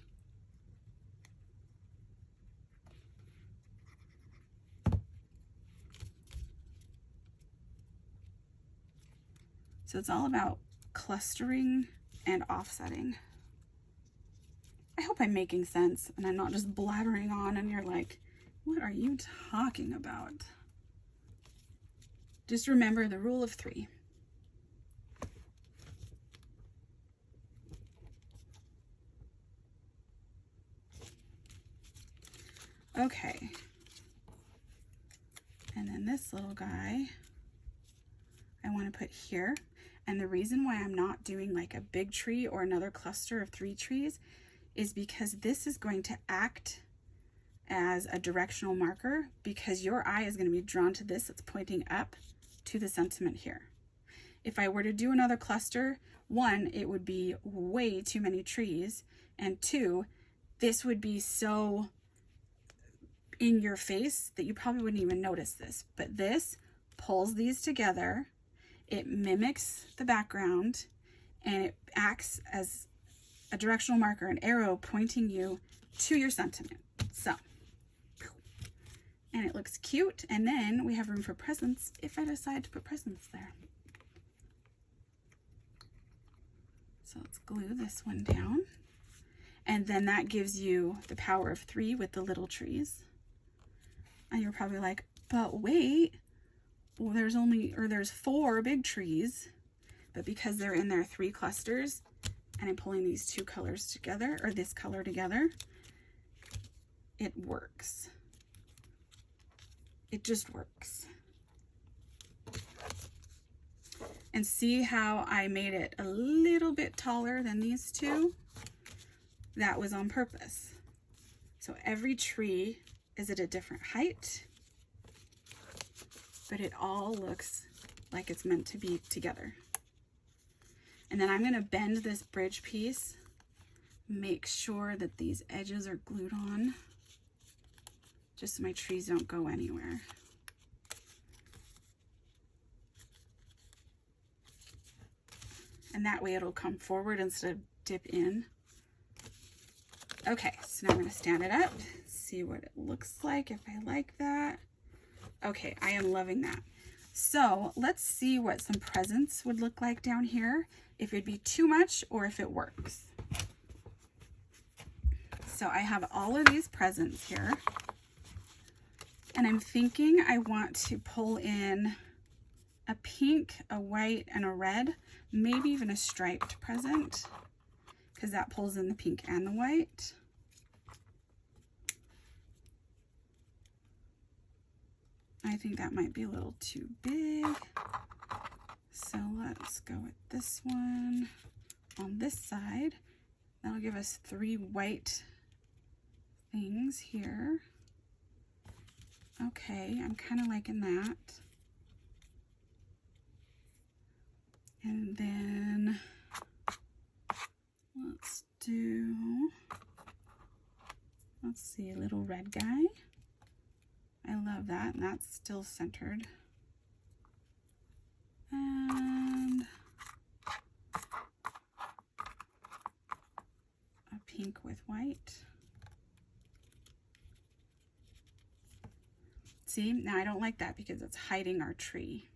So it's all about clustering and offsetting. I hope I'm making sense and I'm not just blabbering on and you're like, what are you talking about? Just remember the rule of 3. Okay. And then this little guy, I want to put here. And the reason why I'm not doing like a big tree or another cluster of 3 trees is because this is going to act as a directional marker, because your eye is going to be drawn to this that's pointing up to the sentiment here. If I were to do another cluster, 1, it would be way too many trees, and 2, this would be so in your face that you probably wouldn't even notice this. But this pulls these together, it mimics the background, and it acts as a directional marker, an arrow pointing you to your sentiment. So, and it looks cute, and then we have room for presents if I decide to put presents there. So let's glue this one down, and then that gives you the power of 3 with the little trees. And you're probably like, but wait, well, there's 4 big trees, but because they're in their 3 clusters, and I'm pulling these 2 colors together, or this color together, it works. It just works. And see how I made it a little bit taller than these 2? That was on purpose. So every tree is at a different height, but it all looks like it's meant to be together. And then I'm going to bend this bridge piece, make sure that these edges are glued on, just so my trees don't go anywhere. And that way it'll come forward instead of dip in. Okay, so now I'm going to stand it up, see what it looks like, if I like that. Okay, I am loving that. So let's see what some presents would look like down here, if it'd be too much or if it works. So I have all of these presents here, and I'm thinking I want to pull in a pink, a white, and a red, maybe even a striped present, because that pulls in the pink and the white. I think that might be a little too big. So let's go with this one on this side. That'll give us 3 white things here. Okay, I'm kind of liking that. And then let's see, a little red guy. I love that, and that's still centered. And a pink with white. See, now I don't like that because it's hiding our tree.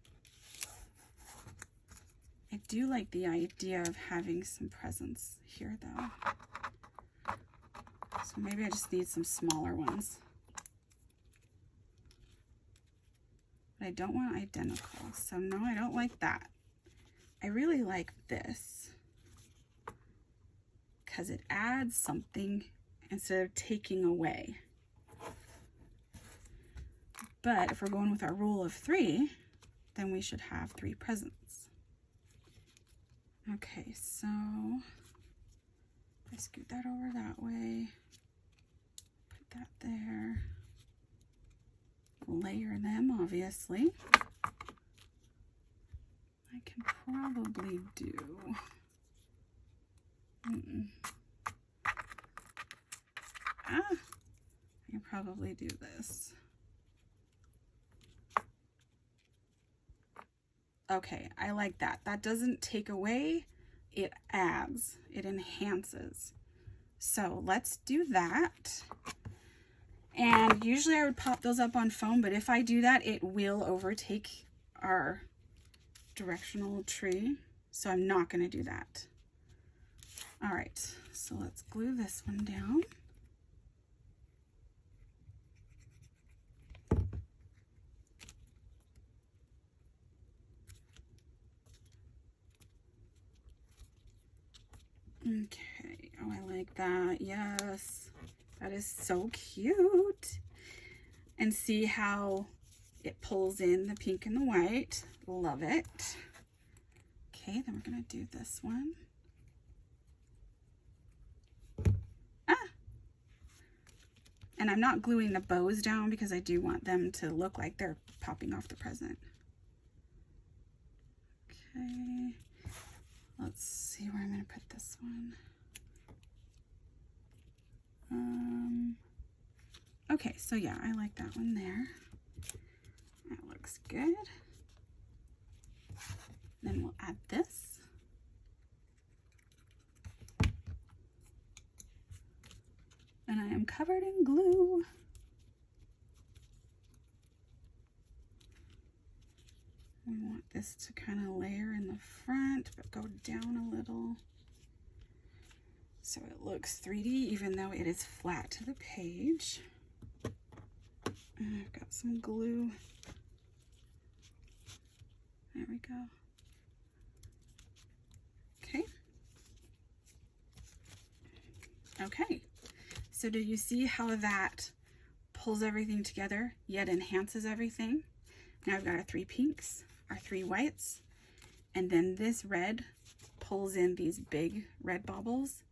do like the idea of having some presents here though. So maybe I just need some smaller ones. But I don't want identical. So no, I don't like that. I really like this because it adds something instead of taking away. But if we're going with our rule of 3, then we should have 3 presents. Okay, so I scoot that over that way, put that there, layer them obviously. I can probably do, I can probably do this. Okay, I like that. That doesn't take away, it adds, it enhances. So let's do that. And usually I would pop those up on foam, but if I do that, it will overtake our directional tree. So I'm not going to do that. All right, so let's glue this one down. Okay, oh, I like that. Yes, that is so cute. And see how it pulls in the pink and the white. Love it. Okay, then we're gonna do this one. And I'm not gluing the bows down because I do want them to look like they're popping off the present. Okay, let's see where I'm gonna put this one. Okay, so yeah, I like that one there. That looks good. Then we'll add this. And I am covered in glue. We want this to kind of layer in the front, but go down a little. So it looks 3D, even though it is flat to the page. And I've got some glue. There we go. Okay. Okay. So do you see how that pulls everything together, yet enhances everything? Now I've got our 3 pinks, our 3 whites, and then this red pulls in these big red baubles.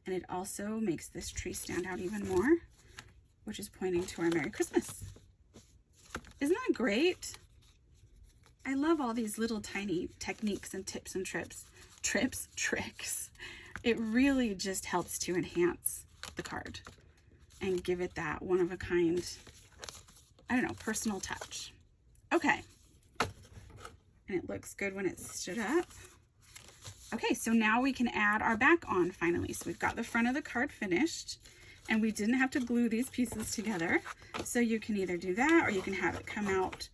And it also makes this tree stand out even more, which is pointing to our Merry Christmas. Isn't that great? I love all these little tiny techniques and tips and tricks. It really just helps to enhance the card and give it that one-of-a-kind, I don't know, personal touch. Okay. And it looks good when it's stood up. Okay, so now we can add our back on finally. So we've got the front of the card finished, and we didn't have to glue these pieces together. So you can either do that, or you can have it come out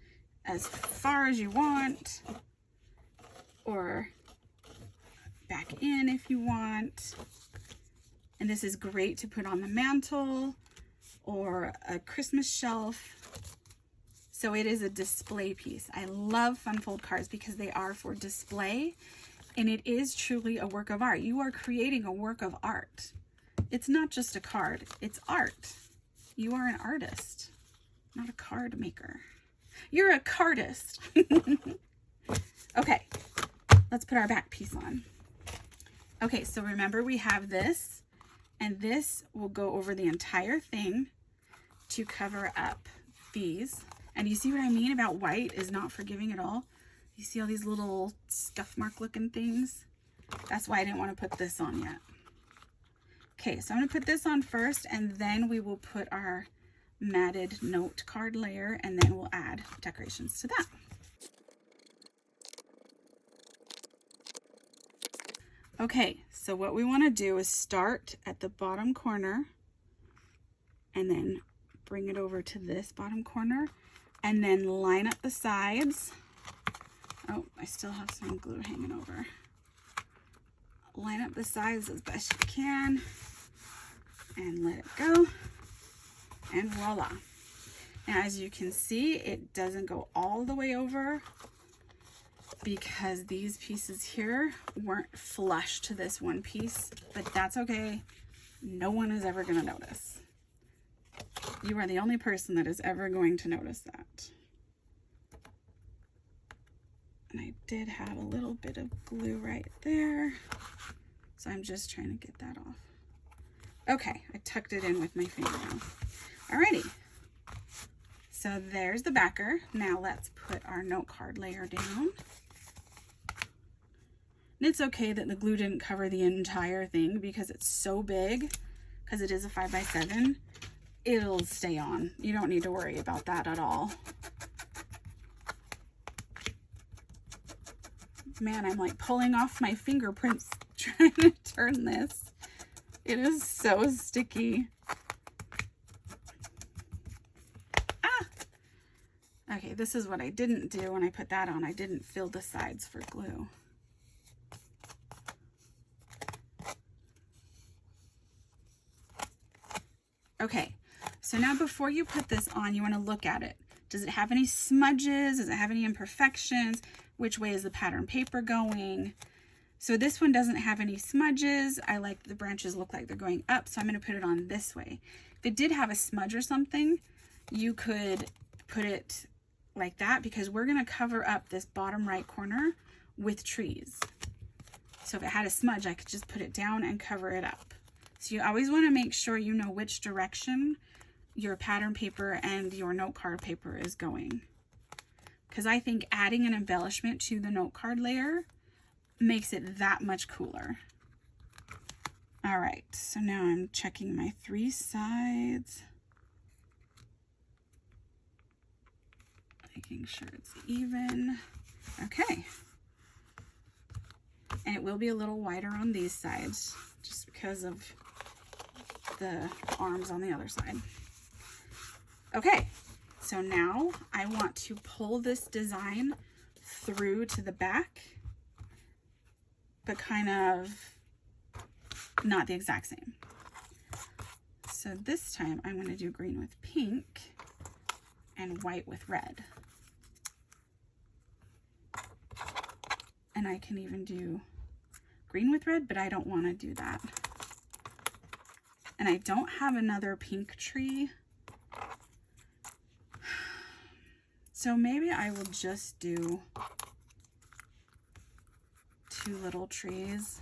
as far as you want, or back in if you want. And this is great to put on the mantle or a Christmas shelf. So it is a display piece. I love fun fold cards because they are for display. And it is truly a work of art. You are creating a work of art. It's not just a card, it's art. You are an artist, not a card maker. You're a cardist. Okay, let's put our back piece on. Okay, so remember we have this, and this will go over the entire thing to cover up these. And you see what I mean about white is not forgiving at all? You see all these little scuff mark looking things? That's why I didn't want to put this on yet. Okay, so I'm going to put this on first, and then we will put our matted note card layer, and then we'll add decorations to that. Okay, so what we want to do is start at the bottom corner and then bring it over to this bottom corner and then line up the sides Oh, I still have some glue hanging over. Line up the sides as best you can and let it go. And voila. Now, as you can see, it doesn't go all the way over because these pieces here weren't flush to this one piece, but that's okay. No one is ever going to notice. You are the only person that is ever going to notice that. And I did have a little bit of glue right there, so I'm just trying to get that off. Okay, I tucked it in with my finger now. Alrighty, so there's the backer. Now let's put our note card layer down. And it's okay that the glue didn't cover the entire thing because it's so big, because it is a 5x7, it'll stay on. You don't need to worry about that at all. Man, I'm like pulling off my fingerprints trying to turn this. It is so sticky. Ah! Okay, this is what I didn't do when I put that on. I didn't fill the sides for glue. Okay, so now before you put this on, you want to look at it. Does it have any smudges? Does it have any imperfections? Which way is the pattern paper going? So this one doesn't have any smudges. I like the branches look like they're going up, so I'm going to put it on this way. If it did have a smudge or something, you could put it like that because we're going to cover up this bottom right corner with trees. So if it had a smudge, I could just put it down and cover it up. So you always want to make sure you know which direction your pattern paper and your note card paper is going. Because I think adding an embellishment to the note card layer makes it that much cooler. All right, so now I'm checking my 3 sides. Making sure it's even. Okay. And it will be a little wider on these sides just because of the arms on the other side. Okay, so now I want to pull this design through to the back, but kind of not the exact same. So this time I'm going to do green with pink and white with red. And I can even do green with red, but I don't want to do that. And I don't have another pink tree. So maybe I will just do 2 little trees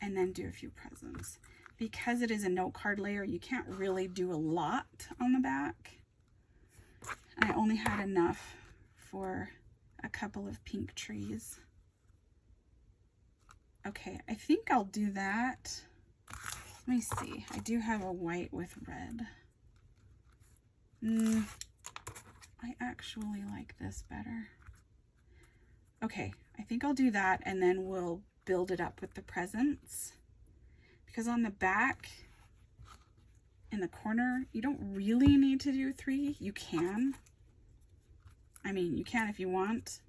and then do a few presents. Because it is a note card layer, you can't really do a lot on the back. And I only had enough for a couple of pink trees. Okay, I think I'll do that. Let me see. I do have a white with red. I actually like this better. Okay, I think I'll do that and then we'll build it up with the presents. Because on the back, in the corner, you don't really need to do 3. You can. I mean, you can if you want,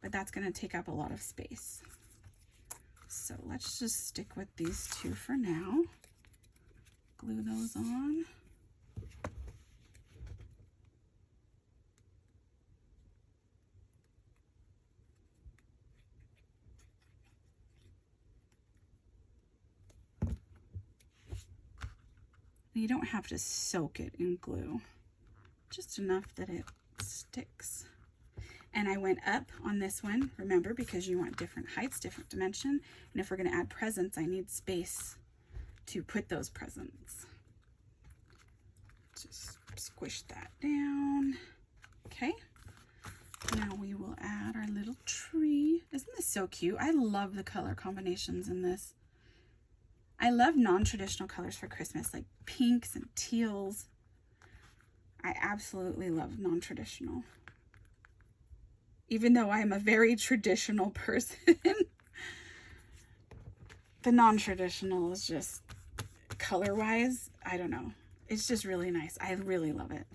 but that's going to take up a lot of space. So let's just stick with these 2 for now. Glue those on. You don't have to soak it in glue, just enough that it sticks. And I went up on this one, remember, because you want different heights, different dimension. And if we're going to add presents, I need space to put those presents. Just squish that down. Okay. Now we will add our little tree. Isn't this so cute? I love the color combinations in this. I love non-traditional colors for Christmas, like pinks and teals. I absolutely love non-traditional. Even though I'm a very traditional person, the non-traditional is just, color-wise, I don't know. It's just really nice. I really love it.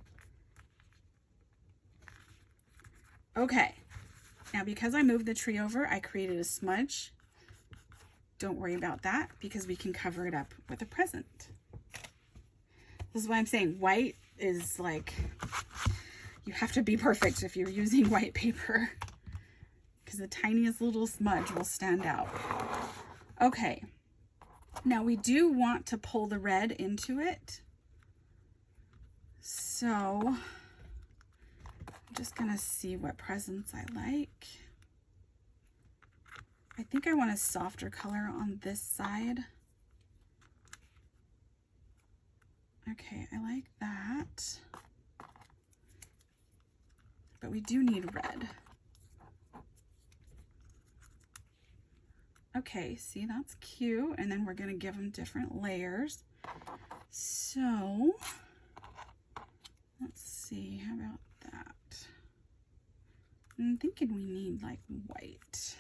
Okay, now because I moved the tree over, I created a smudge. Don't worry about that because we can cover it up with a present. This is why I'm saying white is like, you have to be perfect if you're using white paper because the tiniest little smudge will stand out. Okay, now we do want to pull the red into it. So I'm just gonna see what presents I like. I think I want a softer color on this side. Okay, I like that. But we do need red. Okay, see, that's cute. And then we're gonna give them different layers. So, let's see, how about that? I'm thinking we need like white.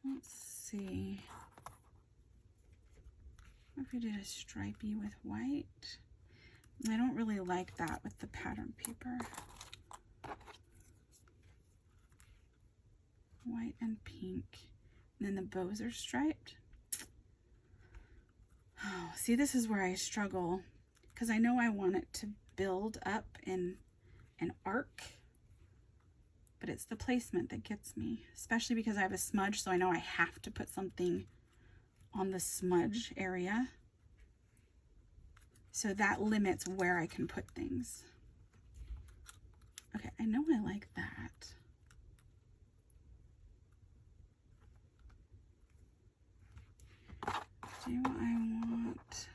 Let's see. What if we did a stripey with white? I don't really like that with the pattern paper. White and pink. And then the bows are striped. Oh, see, this is where I struggle because I know I want it to build up in an arc, but it's the placement that gets me, especially because I have a smudge, so I know I have to put something on the smudge area. So that limits where I can put things. Okay, I know I like that. Do I want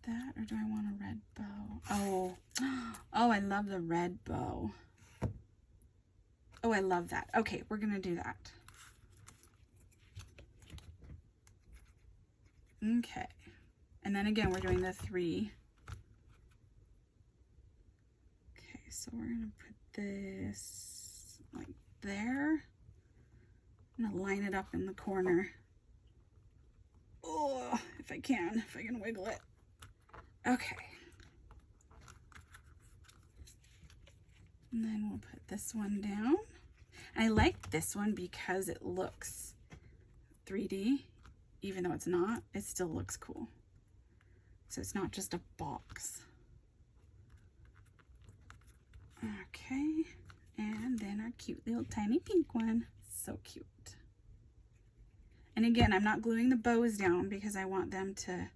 that or do I want a red bow? Oh, I love the red bow. Oh, I love that. Okay, we're gonna do that. Okay, and then again, we're doing the 3. Okay, so we're gonna put this like there. I'm gonna line it up in the corner. Oh, if I can wiggle it. Okay. And then we'll put this one down. I like this one because it looks 3D, even though it's not, it still looks cool. So it's not just a box. Okay, and then our cute little tiny pink one. So cute. And again, I'm not gluing the bows down because I want them to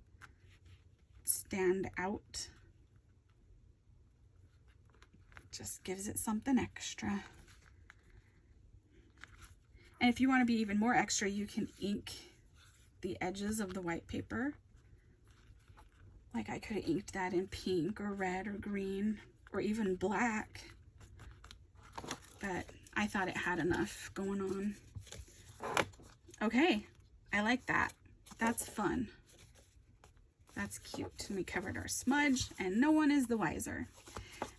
stand out. Just gives it something extra. And if you want to be even more extra, you can ink the edges of the white paper. Like I could have inked that in pink or red or green or even black. But I thought it had enough going on. Okay, I like that. That's fun. That's cute. And we covered our smudge and no one is the wiser.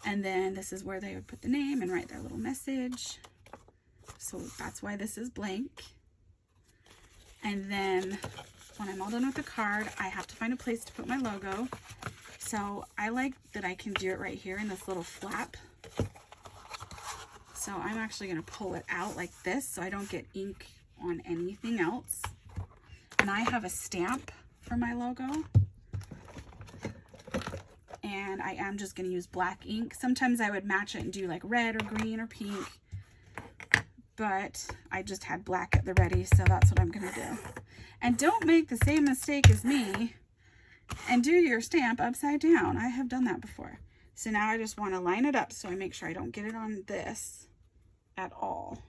And then this is where they would put the name and write their little message. So that's why this is blank. And then when I'm all done with the card, I have to find a place to put my logo. So I like that I can do it right here in this little flap. So I'm actually going to pull it out like this so I don't get ink on anything else. And I have a stamp for my logo. And I am just going to use black ink. Sometimes I would match it and do like red or green or pink. But I just had black at the ready, so that's what I'm going to do. And don't make the same mistake as me and do your stamp upside down. I have done that before. So now I just want to line it up so I make sure I don't get it on this at all.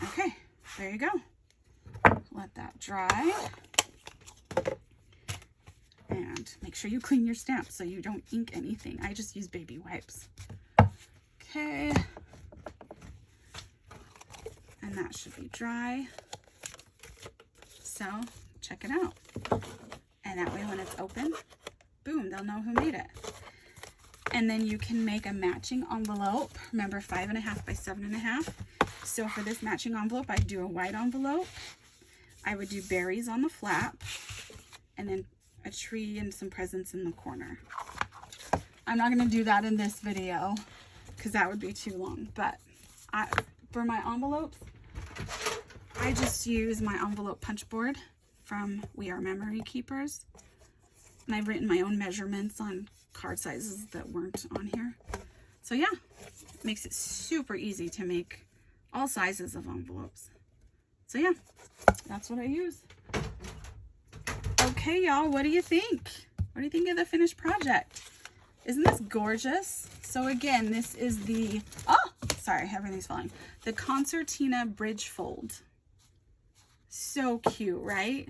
Okay, there you go. Let that dry. And make sure you clean your stamp so you don't ink anything. I just use baby wipes. Okay. And that should be dry. So check it out. And that way when it's open, boom, they'll know who made it. And then you can make a matching envelope. Remember 5.5 by 7.5. So for this matching envelope, I'd do a white envelope. I would do berries on the flap and then a tree and some presents in the corner. I'm not going to do that in this video because that would be too long. But for my envelopes, I just use my envelope punch board from We Are Memory Keepers. And I've written my own measurements on card sizes that weren't on here. So yeah, it makes it super easy to make all sizes of envelopes. So yeah, that's what I use. Okay, y'all, what do you think? What do you think of the finished project? Isn't this gorgeous? So again, this is the, oh, sorry, everything's falling. The Concertina Bridge fold. So cute, right?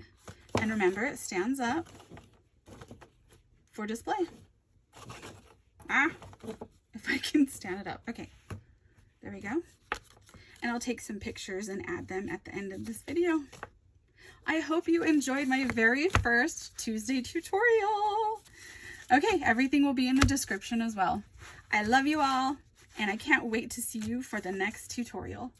And remember, it stands up for display. If I can stand it up. Okay, there we go. And I'll take some pictures and add them at the end of this video. I hope you enjoyed my very first Tuesday tutorial. Okay, everything will be in the description as well. I love you all, and I can't wait to see you for the next tutorial.